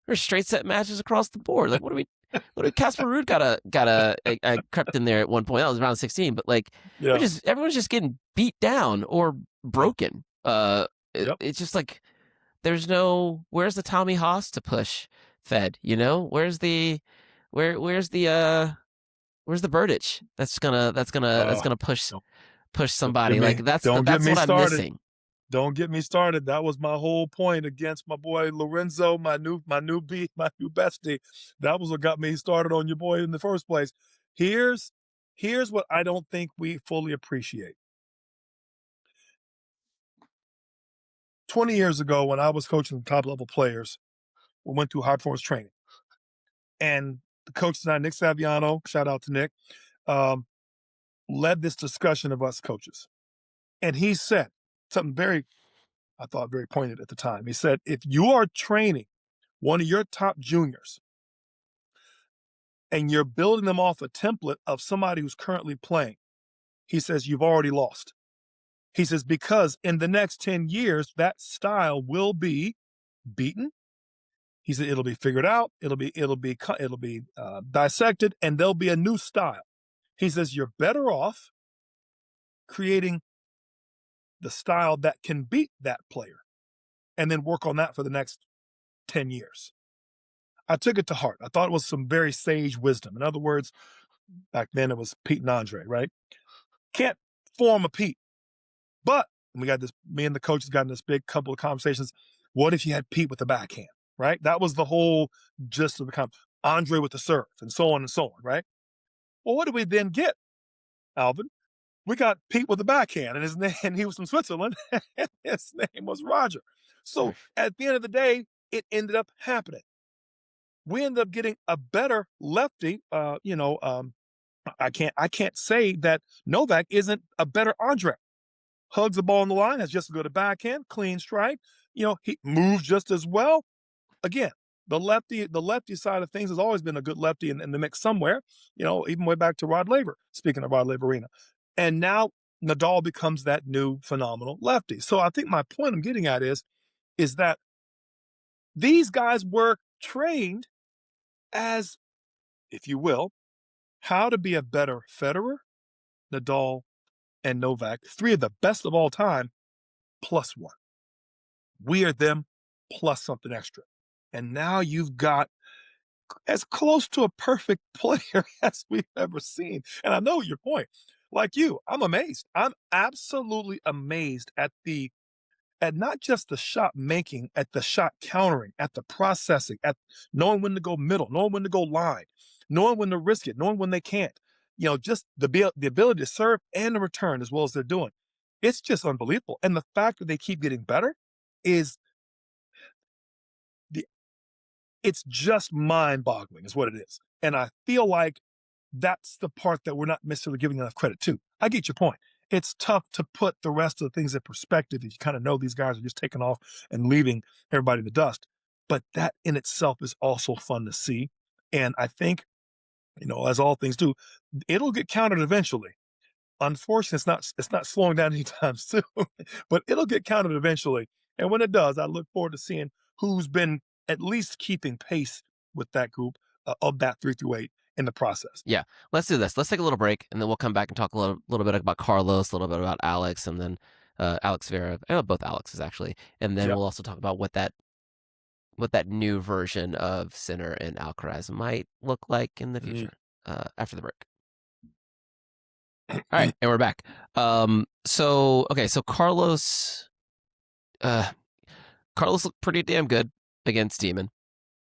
There's straight set matches across the board. Like, what do we? Casper Ruud got a crept in there at one point. That was round 16, but like, everyone's just getting beat down or broken. It's just like there's no. Where's the Tommy Haas to push Fed? Where's the Burditch that's gonna push somebody? Like that's what I'm missing. Don't get me started. That was my whole point against my boy Lorenzo, my new bestie. That was what got me started on your boy in the first place. Here's what I don't think we fully appreciate. 20 years ago, when I was coaching top level players, we went through high performance training, and the coach and I, Nick Saviano, shout out to Nick, led this discussion of us coaches, and he said something I thought very pointed at the time. He said, if you are training one of your top juniors and you're building them off a template of somebody who's currently playing, he says, you've already lost. He says, because in the next 10 years, that style will be beaten. He said, it'll be figured out. It'll be dissected, and there'll be a new style. He says, you're better off creating the style that can beat that player and then work on that for the next 10 years. I took it to heart. I thought it was some very sage wisdom. In other words, back then it was Pete and Andre, right? Can't form a Pete. But we got this, me and the coaches got in this big couple of conversations. What if you had Pete with the backhand, right? That was the whole gist of the Andre with the serve and so on, right? Well, what did we then get, Alvin? We got Pete with the backhand, and his name, and he was from Switzerland, and his name was Roger. So at the end of the day, it ended up happening. We ended up getting a better lefty. I can't say that Novak isn't a better Andre. Hugs the ball on the line, has just as good a backhand, clean strike. He moves just as well. Again, the lefty side of things has always been a good lefty in the mix somewhere. Even way back to Rod Laver. Speaking of Rod Laverina, and now Nadal becomes that new phenomenal lefty. So I think my point I'm getting at is that these guys were trained as, if you will, how to be a better Federer, Nadal, and Novak, three of the best of all time, plus one. We are them plus something extra. And now you've got as close to a perfect player as we've ever seen. And I know your point. Like you, I'm amazed. I'm absolutely amazed at not just the shot making, at the shot countering, at the processing, at knowing when to go middle, knowing when to go line, knowing when to risk it, knowing when they can't. Just the ability to serve and to return as well as they're doing. It's just unbelievable. And the fact that they keep getting better is it's just mind-boggling is what it is. And I feel like that's the part that we're not necessarily giving enough credit to. I get your point. It's tough to put the rest of the things in perspective if you kind of know these guys are just taking off and leaving everybody in the dust. But that in itself is also fun to see. And I think, as all things do, it'll get counted eventually. Unfortunately, it's not slowing down anytime soon, but it'll get counted eventually. And when it does, I look forward to seeing who's been at least keeping pace with that group of that 3 through 8 in the process. Yeah, let's do this. Let's take a little break, and then we'll come back and talk a little bit about Carlos, a little bit about Alex, and then Alex Zverev, both Alexes actually, and then we'll also talk about what that new version of Sinner and Alcaraz might look like in the future after the break. All right, and we're back. So Carlos looked pretty damn good against Demon,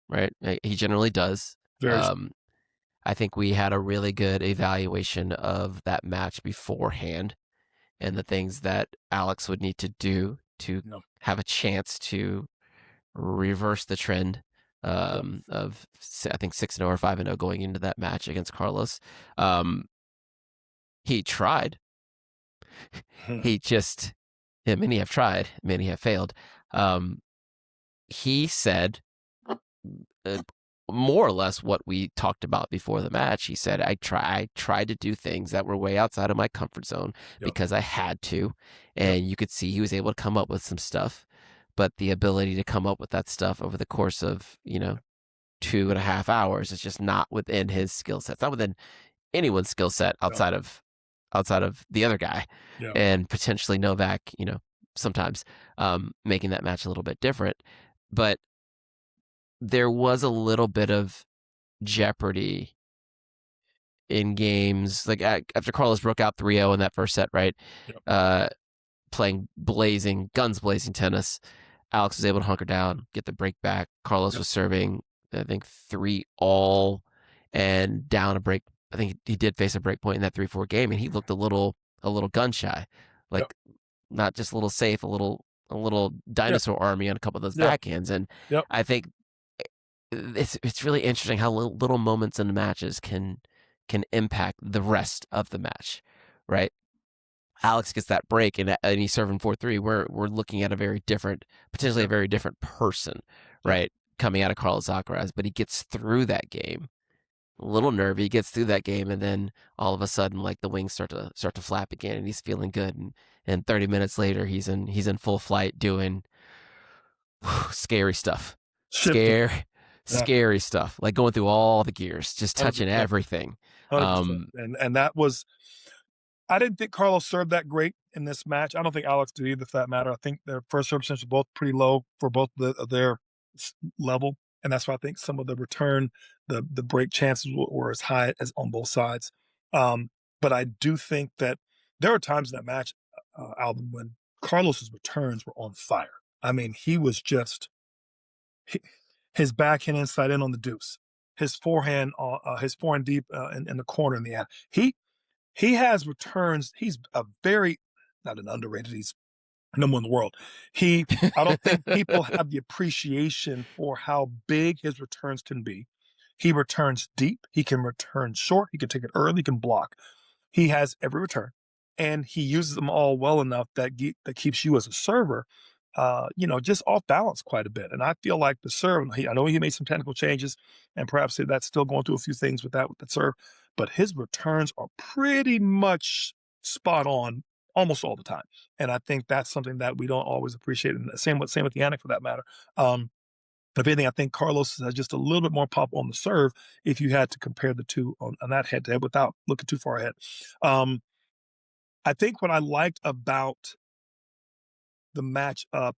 right? He generally does. I think we had a really good evaluation of that match beforehand and the things that Alex would need to do to have a chance to reverse the trend of, I think, 6-0 or 5-0 going into that match against Carlos. He tried. He just, many have tried, many have failed. He said more or less what we talked about before the match. He said, I tried to do things that were way outside of my comfort zone because I had to. And you could see he was able to come up with some stuff, but the ability to come up with that stuff over the course of, 2.5 hours is just not within his skill set. It's not within anyone's skill set outside of the other guy and potentially Novak, sometimes making that match a little bit different. But there was a little bit of jeopardy in games. Like after Carlos broke out 3-0 in that first set, right? Playing guns blazing tennis. Alex was able to hunker down, get the break back. Carlos was serving, I think, 3-all and down a break. I think he did face a break point in that 3-4 game, and he looked a little gun shy, like not just a little safe, a little dinosaur army on a couple of those backhands. And I think it's really interesting how little moments in the matches can impact the rest of the match, right? Alex gets that break and he's serving 4-3. We're looking at potentially a very different person, right? Coming out of Carlos Alcaraz, but he gets through that game. A little nervy, he gets through that game, and then all of a sudden, like, the wings start to flap again, and he's feeling good. And 30 minutes later, he's in full flight doing scary stuff. Scary stuff, like going through all the gears, just touching 100%. everything. 100%. And that was I didn't think Carlos served that great in this match. I don't think Alex did either, for that matter. I think their first serve percentage were both pretty low for both their level, and that's why I think some of the return, the break chances were as high as on both sides. But I do think that there were times in that match, Alvin, when Carlos's returns were on fire. I mean, he was just his backhand inside in on the deuce, his forehand deep in the corner in the end. He has returns. He's a very, not an underrated. He's number one in the world. I don't think people have the appreciation for how big his returns can be. He returns deep. He can return short. He can take it early. He can block. He has every return, and he uses them all well enough that keeps you as a server, just off balance quite a bit. And I feel like the serve. I know he made some technical changes, and perhaps that's still going through a few things with the serve. But his returns are pretty much spot on almost all the time. And I think that's something that we don't always appreciate. And same with Jannik for that matter. If anything, I think Carlos has just a little bit more pop on the serve if you had to compare the two on that head-to-head without looking too far ahead. I think what I liked about the matchup,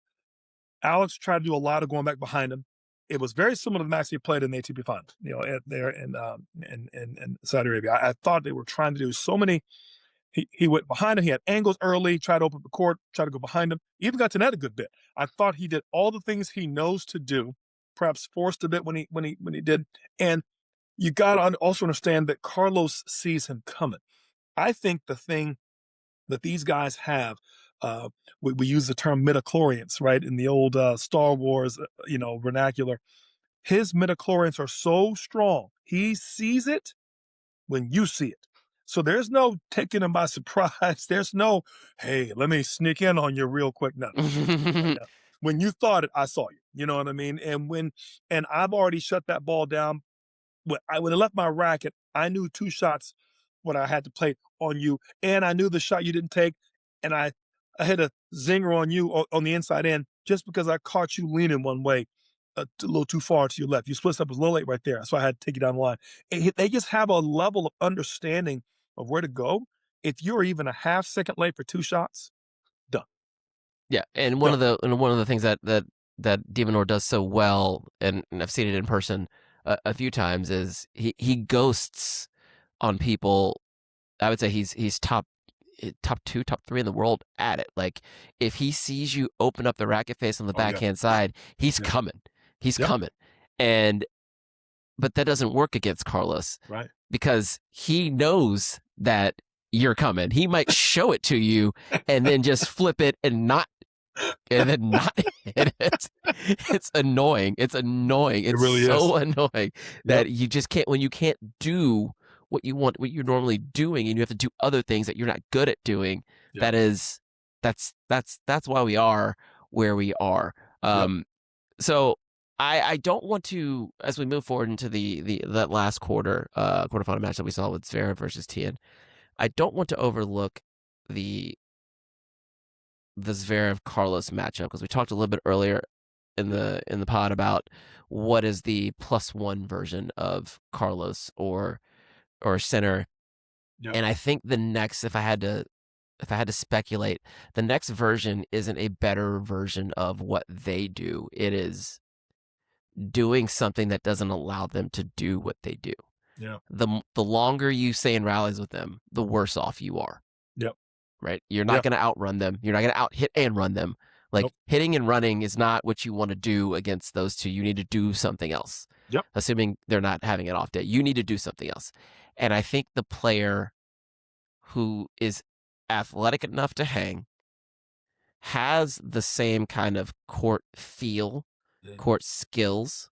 Alex tried to do a lot of going back behind him. It was very similar to the match he played in the ATP Finals, there in Saudi Arabia. I thought they were trying to do so many. He went behind him. He had angles early, tried to open the court, tried to go behind him. Even got to net a good bit. I thought he did all the things he knows to do, perhaps forced a bit when he did. And you got to also understand that Carlos sees him coming. I think the thing that these guys have, we use the term midichlorians, right? In the old Star Wars, vernacular. His midichlorians are so strong. He sees it when you see it. So there's no taking him by surprise. There's no, hey, let me sneak in on you real quick. No. When you thought it, I saw you. You know what I mean? And I've already shut that ball down. When I left my racket, I knew 2 shots what I had to play on you, and I knew the shot you didn't take, and I hit a zinger on you on the inside end just because I caught you leaning one way. A little too far to your left. You split up a little late right there. So I had to take you down the line. They just have a level of understanding of where to go. If you're even a half second late for 2 shots, done. Yeah, and one of the things that Minaur does so well, and I've seen it in person a few times, is he ghosts on people. I would say he's top 2, top 3 in the world at it. Like if he sees you open up the racket face on the backhand side, he's coming. He's coming. But that doesn't work against Carlos. Right. Because he knows that you're coming. He might show it to you and then just flip it and not hit it. It's annoying. It's annoying. It's really so annoying that you just can't, when you can't do what you want, what you're normally doing, and you have to do other things that you're not good at doing. That's why we are where we are. So I don't want to, as we move forward into that last quarterfinal match that we saw with Zverev versus Tien, I don't want to overlook the Zverev Carlos matchup, because we talked a little bit earlier in the pod about what is the +1 version of Carlos or Sinner. And I think the next, if I had to speculate, the next version isn't a better version of what they do. It is doing something that doesn't allow them to do what they do. Yeah. The longer you stay in rallies with them, the worse off you are. Yep. Right? You're not going to outrun them. You're not going to out hit and run them. Like hitting and running is not what you want to do against those two. You need to do something else. Yep. Assuming they're not having an off day. You need to do something else. And I think the player who is athletic enough to hang has the same kind of court feel, court skills,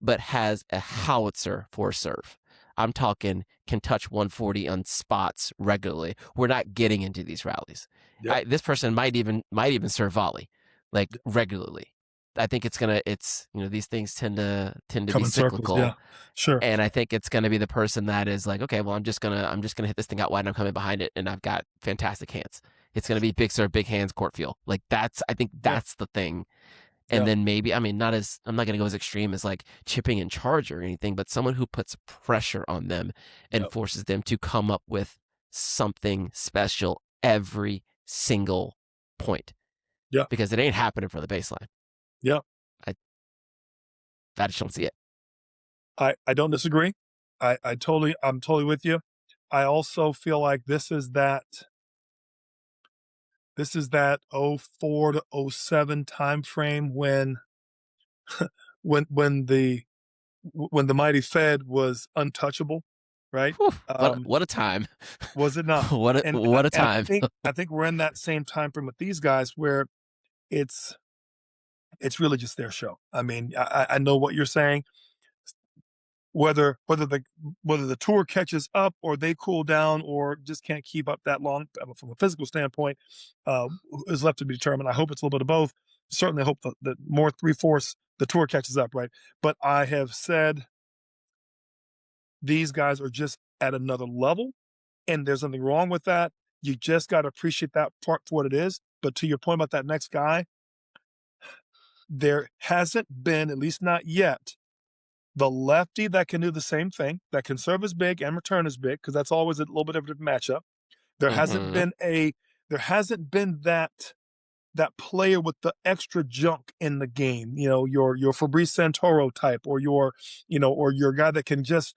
but has a howitzer for a serve. I'm talking can touch 140 on spots regularly. We're not getting into these rallies. Yep. This person might even serve volley, like regularly. I think these things tend to be cyclical. Yeah, sure. And I think it's gonna be the person that is like, okay, well, I'm just gonna hit this thing out wide and I'm coming behind it and I've got fantastic hands. It's gonna be big serve, big hands, court feel. Like I think that's the thing. And then maybe, I'm not going to go as extreme as like chipping in charge or anything, but someone who puts pressure on them and forces them to come up with something special every single point. Yeah. Because it ain't happening for the baseline. Yeah. I just don't see it. I don't disagree. I'm totally with you. I also feel like this is that 04 to 07 time frame when when the mighty Fed was untouchable, right? Whew, Um, what a time. was it not? What a And time. I think we're in that same time frame with these guys where it's really just their show. I mean, I know what you're saying. Whether the tour catches up or they cool down or just can't keep up that long from a physical standpoint uh, is left to be determined. I hope it's a little bit of both. Certainly hope that more three-fourths the tour catches up, right? But I have said these guys are just at another level, and there's nothing wrong with that. You just got to appreciate that part for what it is. But to your point about that next guy, there hasn't been, at least not yet, the lefty that can do the same thing, that can serve as big and return as big, because that's always a little bit of a different matchup. There hasn't Mm-hmm. been that player with the extra junk in the game. You know, your Fabrice Santoro type, or your guy that can just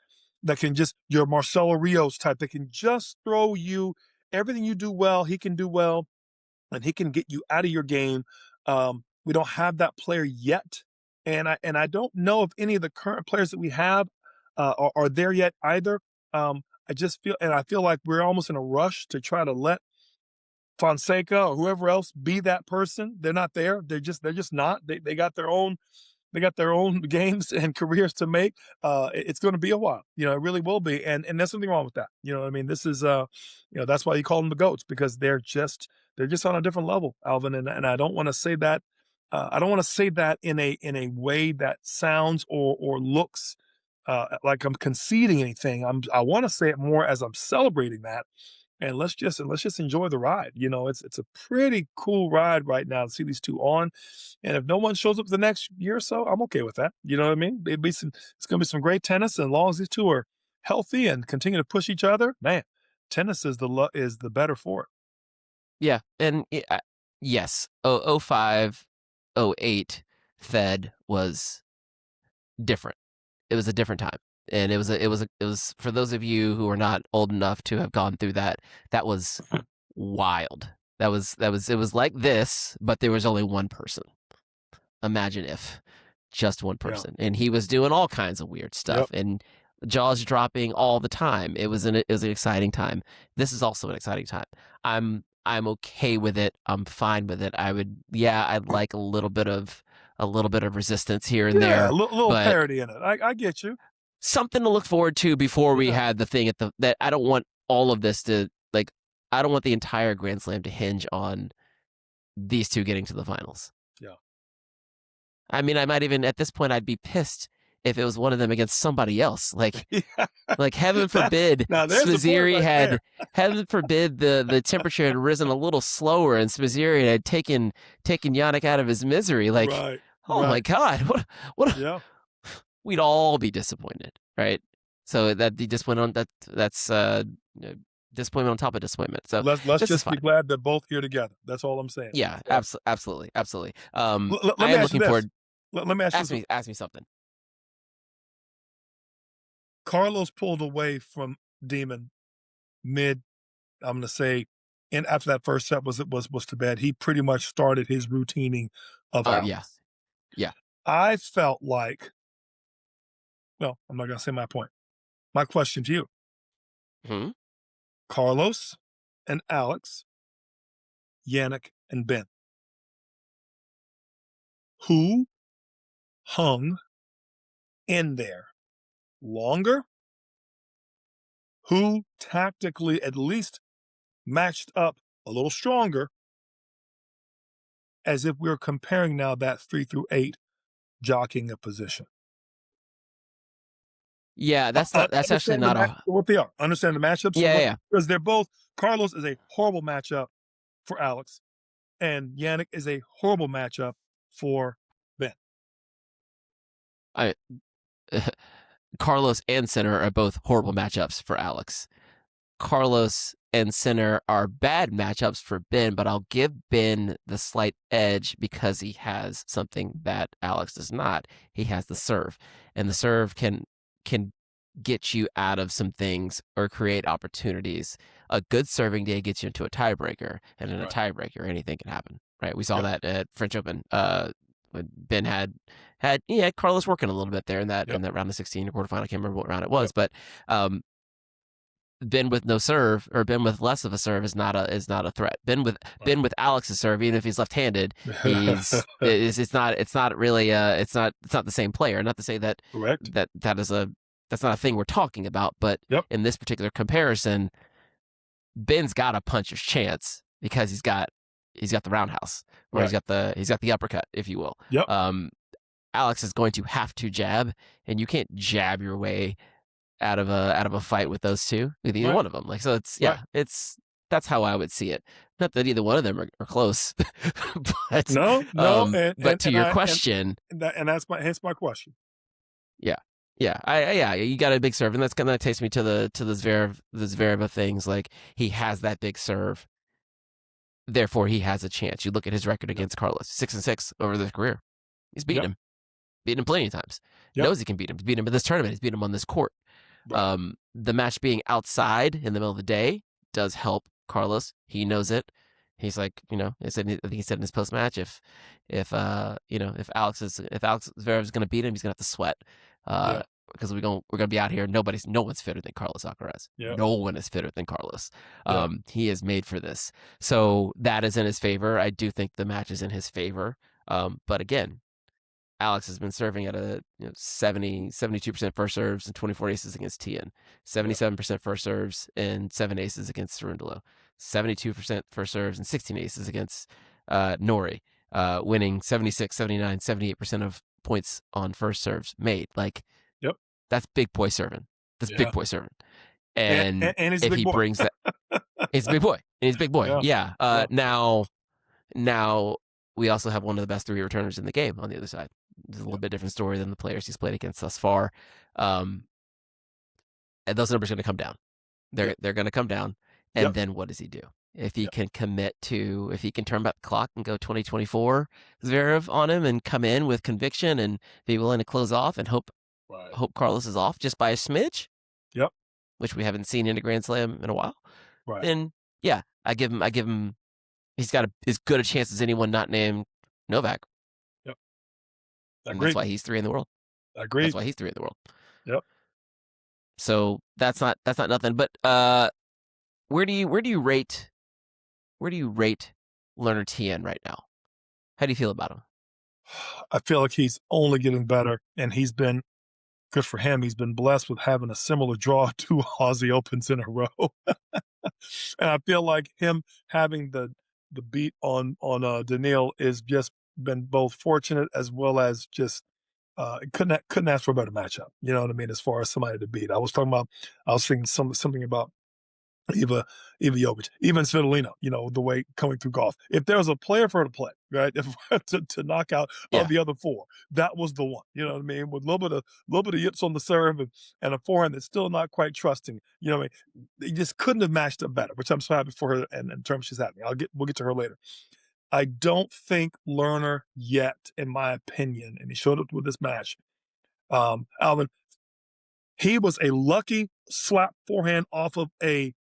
your Marcelo Rios type that can just throw you everything you do well. He can do well, and he can get you out of your game. We don't have that player yet, and I don't know if any of the current players that we have are there yet either. I feel like we're almost in a rush to try to let Fonseca or whoever else be that person. They're not there. They're just not. They got their own games and careers to make. It's going to be a while. You know, it really will be. And there's something wrong with that. You know what I mean? This is that's why you call them the GOATs, because they're just on a different level, Alvin. And I don't want to say that. I don't want to say that in a way that sounds or looks like I'm conceding anything. I want to say it more as I'm celebrating that, and let's just enjoy the ride. You know, it's a pretty cool ride right now to see these two on. And if no one shows up the next year or so, I'm okay with that. You know what I mean? It's going to be some great tennis, and as long as these two are healthy and continue to push each other, man, tennis is the better for it. Yeah, and yes, 05, 08 Fed was different. It was a different time, and it was for those of you who are not old enough to have gone through that. That was wild. It was like this, but there was only one person. Imagine if just one Yeah. person, and he was doing all kinds of weird stuff, Yep. and jaws dropping all the time. It was an exciting time. This is also an exciting time. I'm okay with it. I'm fine with it. I'd like a little bit of resistance here and Yeah, a there, little but parody in it. I get you. something to look forward to before we Yeah. had the thing that I don't want all of this to, like, I don't want the entire Grand Slam to hinge on these two getting to the finals. Yeah. I mean, I might even at this point I'd be pissed if it was one of them against somebody else. Like heaven forbid Now there's the point Smazzeri right had there. heaven forbid the temperature had risen a little slower and Smazzeri had taken Jannik out of his misery. Like, Right. oh my Right. God, what Yeah. we'd all be disappointed, right? So that he just went on that's disappointment on top of disappointment. So Let's this is just fine. be glad they're both here together. That's all I'm saying. Yeah, Yeah. absolutely. Let I me am ask you looking this. forward. Let me ask you this. Ask me something. Carlos pulled away from Demon mid, I'm going to say, and after that first set was to bed. He pretty much started his routining of Yeah, Alex. yeah. I felt like, well, I'm not going to say my point. My question to you: Hmm? Carlos and Alex, Jannik and Ben, who hung in there longer? Who tactically at least matched up a little stronger, as if we're comparing now that 3 through 8 jockeying a position? Yeah, that's actually Understand the not match a for what they are. Understand the matchups for yeah, what, yeah. because they're both. Carlos is a horrible matchup for Alex, and Jannik is a horrible matchup for Ben. I Carlos and Sinner are both horrible matchups for Alex. Carlos and Sinner are bad matchups for Ben, but I'll give Ben the slight edge because he has something that Alex does not. He has the serve, and the serve can get you out of some things or create opportunities. A good serving day gets you into a tiebreaker, and in a tiebreaker, anything can happen. Right? We saw that at French Open. When Ben had Carlos working a little bit there in that round of 16 or quarterfinal. I can't remember what round it was, but Ben with no serve or Ben with less of a serve is not a threat. Ben with Alex's serve, even if he's left-handed, it's not really it's not the same player. Not to say that that's not a thing we're talking about, but in this particular comparison, Ben's got a puncher's chance because he's got the roundhouse or he's got the uppercut, if you will. Alex is going to have to jab, and you can't jab your way out of a fight with those two, with either one of them. Like, so that's how I would see it. Not that either one of them are close, but but to your question, that's my question. Yeah, you got a big serve, and that's gonna takes me to the Zverev of things. Like, he has that big serve, therefore he has a chance. You look at his record against Carlos, 6-6 over his career. He's beaten him plenty of times. Knows he can beat him. He's beat him in this tournament. He's beat him on this court. The match being outside in the middle of the day does help Carlos. He knows it. He's like, I think he said in his post match, if Alex Zverev is going to beat him, he's going to have to sweat because we're going to be out here. No one's fitter than Carlos Alcaraz. No one is fitter than Carlos. He is made for this. So that is in his favor. I do think the match is in his favor. But again, Alex has been serving at a 72% first serves and 24 aces against Tien, 77% first serves and 7 aces against Cerundolo, 72% first serves and 16 aces against Norrie, winning 76, 79, 78% of points on first serves made. Like, that's big boy serving. That's big boy serving. And he's if he brings that, he's a big boy. And he's a big boy. Now we also have one of the best 3 returners in the game on the other side. It's a little bit different story than the players he's played against thus far. And those numbers are going to come down. They're going to come down. And then what does he do? If he can if he can turn back the clock and go 2024 Zverev on him and come in with conviction and be willing to close off and hope Carlos is off just by a smidge, which we haven't seen in a Grand Slam in a while, then I give him, he's got as good a chance as anyone not named Novak. And that's why he's 3 in the world. Agreed. That's why he's 3 in the world. So that's not nothing. But where do you rate Leonard Tien right now? How do you feel about him? I feel like he's only getting better, and he's been good for him. He's been blessed with having a similar draw to Aussie Opens in a row. And I feel like him having the beat on Daniil is just been both fortunate as well as just couldn't ask for a better matchup. You know what I mean? As far as somebody to beat, I was thinking something about Eva Jovic, even Svitolina, the way coming through golf. If there was a player for her to play, right, to knock out of the other 4, that was the one. You know what I mean? With a little bit of yips on the serve and a forehand that's still not quite trusting. You know what I mean? They just couldn't have matched up better, which I'm so happy for her and in terms she's having. We'll get to her later. I don't think Lerner yet, in my opinion, and he showed up with this match. Alvin, he was a lucky slap forehand off of a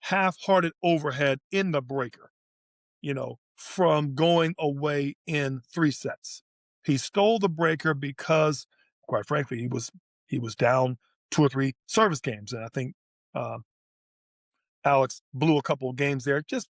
half-hearted overhead in the breaker, from going away in 3 sets. He stole the breaker because, quite frankly, he was down 2 or 3 service games, and I think Alex blew a couple of games there, just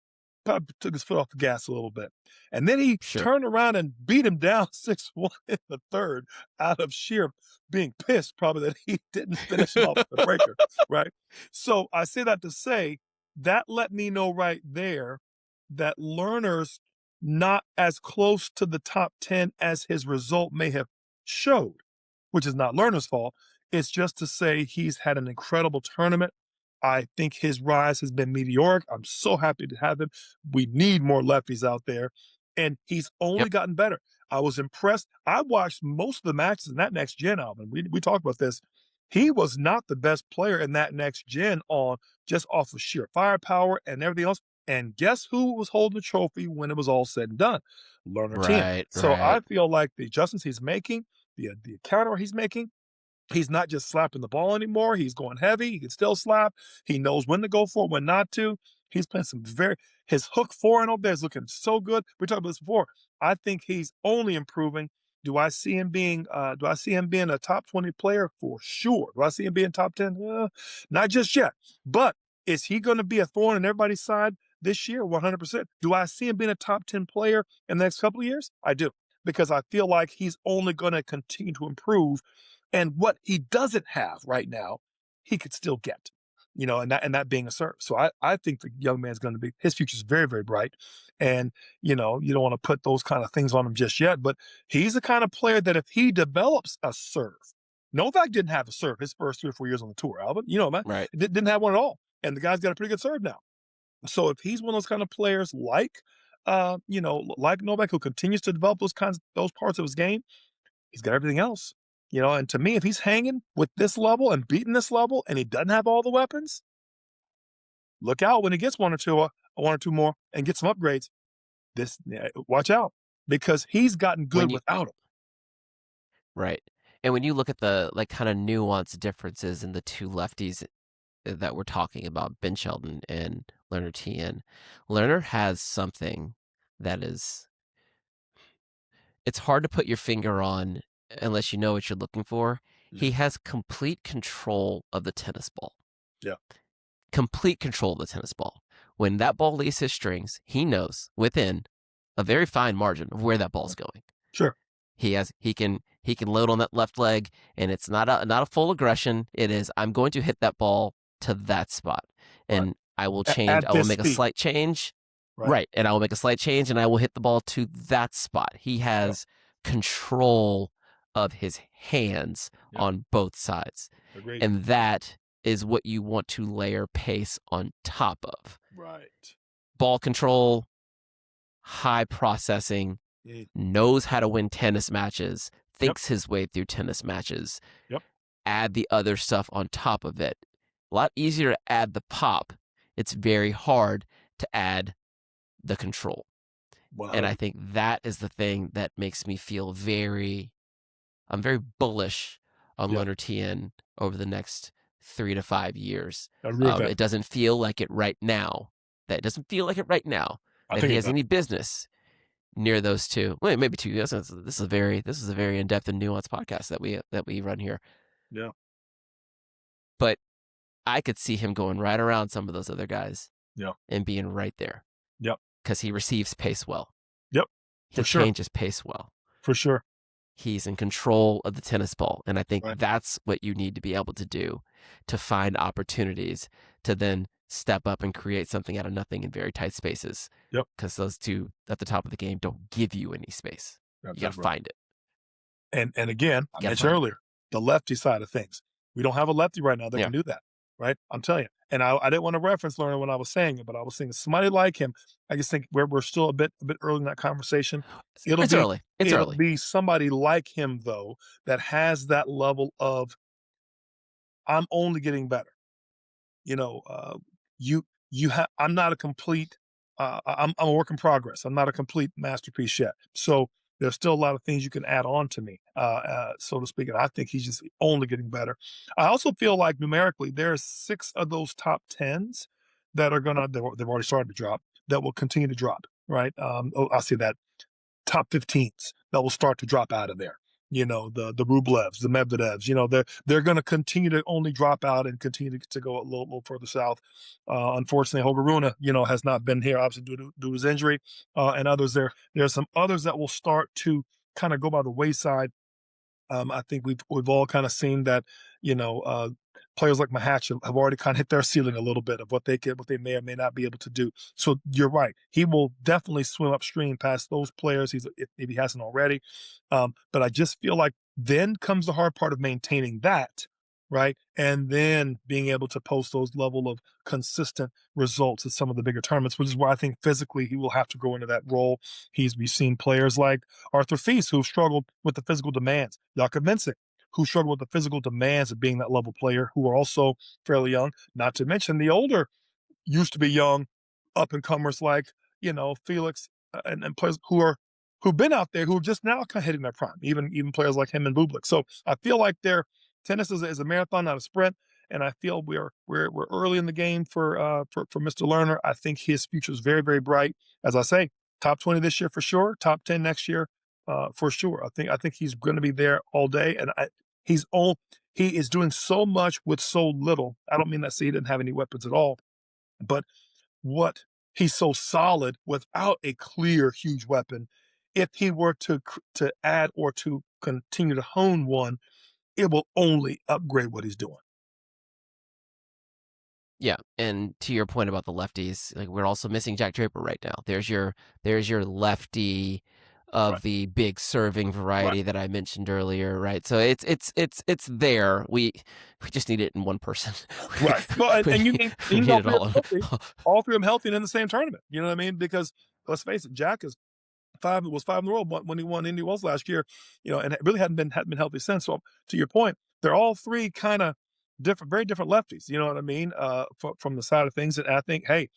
probably took his foot off the gas a little bit. And then he turned around and beat him down 6-1 in the third out of sheer being pissed probably that he didn't finish him off the breaker, right? So I say that to say that let me know right there that Lerner's not as close to the top 10 as his result may have showed, which is not Lerner's fault. It's just to say he's had an incredible tournament. I think his rise has been meteoric. I'm so happy to have him. We need more lefties out there. And he's only gotten better. I was impressed. I watched most of the matches in that next gen album. We talked about this. he was not the best player in that next gen on just off of sheer firepower and everything else. And guess who was holding the trophy when it was all said and done? Learner Tien. Right, So right. I feel like the adjustments he's making, the counter he's making, he's not just slapping the ball anymore. He's going heavy. He can still slap. He knows when to go for it, when not to. He's playing some his hook forehand over there is looking so good. We talked about this before. I think he's only improving. Do I see him being a top 20 player? For sure. Do I see him being top 10? Not just yet. But is he going to be a thorn in everybody's side this year? 100%. Do I see him being a top 10 player in the next couple of years? I do. Because I feel like he's only going to continue to improve, and what he doesn't have right now, he could still get, and that being a serve. So I think the young man's going to be, his future is very, very bright. And, you don't want to put those kind of things on him just yet, but he's the kind of player that if he develops a serve, Novak didn't have a serve his first 3 or 4 years on the tour, Alvin, man, Right. didn't have one at all. And the guy's got a pretty good serve now. So if he's one of those kind of players like Novak, who continues to develop those parts of his game, he's got everything else. And to me, if he's hanging with this level and beating this level and he doesn't have all the weapons, look out when he gets one or two more and get some upgrades. Watch out, because he's gotten When good you without him. Right. And when you look at the like kind of nuanced differences in the two lefties that we're talking about, Ben Shelton and Leonard Tien, Lerner has something that it's hard to put your finger on unless you know what you're looking for. He has complete control of the tennis ball. Yeah. Complete control of the tennis ball. When that ball leaves his strings, he knows within a very fine margin of where that ball's going. Sure. He can load on that left leg, and it's not a full aggression. It is, I'm going to hit that ball to that spot, and Right. I will change. At I will this make a speed. slight change. Right. And I will make a slight change, and I will hit the ball to that spot. He has control of his hands on both sides. Agreed. And that is what you want to layer pace on top of. Right. Ball control, high processing, knows how to win tennis matches, thinks his way through tennis matches. Yep. Add the other stuff on top of it. A lot easier to add the pop. It's very hard to add the control. And I think that is the thing that makes me feel I'm very bullish on Leonard Tien over the next 3 to 5 years. It doesn't feel like it right now. That he has any business near those two. Well, maybe 2 years. This is a very in-depth and nuanced podcast that we run here. Yeah. But I could see him going right around some of those other guys. Yeah. And being right there. Yep. Because he receives pace well. Yep. He changes pace well. For sure. He's in control of the tennis ball. And I think Right. that's what you need to be able to do to find opportunities to then step up and create something out of nothing in very tight spaces. Yep. Because those two at the top of the game don't give you any space. You got to find it. And again, I mentioned earlier, the lefty side of things. We don't have a lefty right now that can do that, right? I'm telling you. And I didn't want to reference Lerner when I was saying it, but I was saying somebody like him. I just think we're still a bit early in that conversation. It's early. It'll be somebody like him, though, that has that level of, I'm only getting better. I'm not a complete, I'm a work in progress. I'm not a complete masterpiece yet. So there's still a lot of things you can add on to me, so to speak. And I think he's just only getting better. I also feel like numerically, there's 6 of those top 10s that are they've already started to drop, that will continue to drop, right? I'll say that top 15s that will start to drop out of there. The Rublevs, the Medvedevs, they're going to continue to only drop out and continue to go a little further south. Unfortunately, Holger Rune, has not been here, obviously due to his injury, and others. There's some others that will start to kind of go by the wayside. I think we've all kind of seen that, players like Mahatch have already kind of hit their ceiling a little bit of what they may or may not be able to do. So you're right. He will definitely swim upstream past those players. If he hasn't already. But I just feel like then comes the hard part of maintaining that, right? And then being able to post those level of consistent results at some of the bigger tournaments, which is why I think physically he will have to go into that role. We've seen players like Arthur Fils who've struggled with the physical demands. Jakob Mensik, who struggle with the physical demands of being that level player, who are also fairly young. Not to mention the older, used to be young up and comers like Felix and players who've been out there who are just now kind of hitting their prime. Even players like him and Bublik. So I feel like their tennis is a marathon, not a sprint. And I feel we're early in the game for Mr. Lerner. I think his future is very, very bright. As I say, top 20 this year for sure, top 10 next year for sure. I think he's going to be there all day, and he is doing so much with so little. I don't mean that he didn't have any weapons at all, but what he's so solid without a clear huge weapon. If he were to add or to continue to hone one, it will only upgrade what he's doing. Yeah, and to your point about the lefties, like we're also missing Jack Draper right now. There's your lefty of Right. the big serving variety that I mentioned earlier, right? So it's there. We just need it in one person. Right. Well, and you need all it three of them all. healthy. All three of them healthy and in the same tournament. You know what I mean? Because let's face it, Jack was 5 in the world when he won Indy Wells last year, and it really hadn't been healthy since. So to your point, they're all three kind of different, very different lefties. You know what I mean? From the side of things, and I think, hey,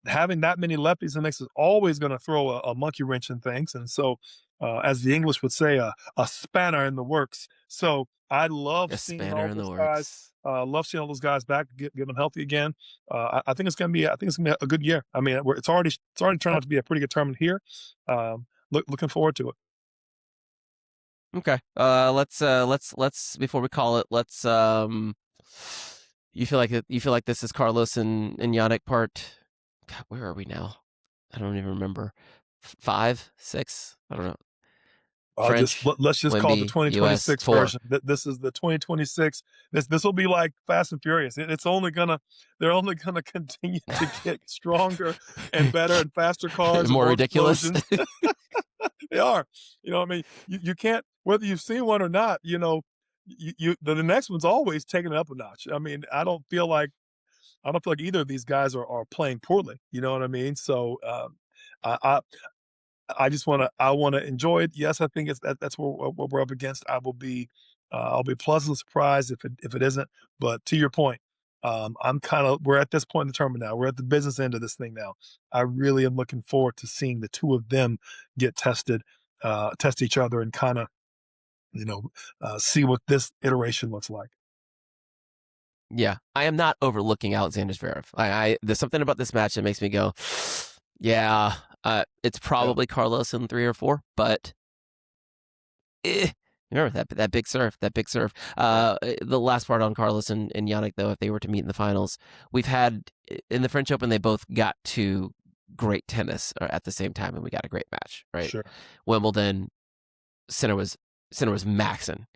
having that many lefties in the mix is always going to throw a monkey wrench in things. And so, as the English would say, a spanner in the works. So I love A seeing spanner all in the those guys. works. Love seeing all those guys back, get them healthy again. I think it's gonna be a good year. I mean, it's already turned out to be a pretty good tournament here. Looking forward to it. Okay. Let's before we call it, let's you feel like this is Carlos and Jannik part. God, where are we now? I don't even remember. 5, 6? I don't know. French, Let's just call it the Wemby, US 2026 4. version. This is the 2026. This will be like Fast and Furious. They're only gonna continue to get stronger and better and faster cars, More more ridiculous. explosions. They are. I mean, you can't, whether you've seen one or not. The next one's always taking it up a notch. I mean, I don't feel like either of these guys are playing poorly. You know what I mean? So I just I want to enjoy it. Yes, I think that's what we're up against. I'll be pleasantly surprised if it isn't. But to your point, we're at this point in the tournament now. We're at the business end of this thing now. I really am looking forward to seeing the two of them get tested, test each other, and kind of see what this iteration looks like. Yeah, I am not overlooking Alexander Zverev. There's something about this match that makes me go, yeah, it's probably Carlos in 3 or 4, but remember that big serve, the last part on Carlos and Jannik, though, if they were to meet in the finals, we've had in the French Open, they both got to great tennis at the same time, and we got a great match, right? Sure. Wimbledon, Sinner was maxing,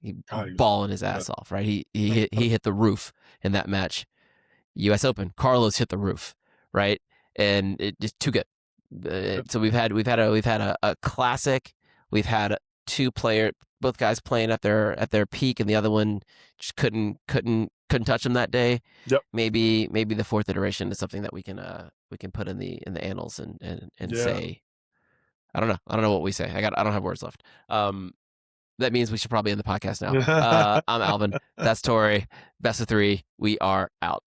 balling his ass off, right? He hit the roof in that match. U.S. Open, Carlos hit the roof, right? And it just too good. So we've had a classic. We've had both guys playing at their peak, and the other one just couldn't touch them that day. Yep. Maybe the fourth iteration is something that we can put in the annals and say. I don't know what we say. I don't have words left. That means we should probably end the podcast now. I'm Alvin. That's Torrey. Best of 3. We are out.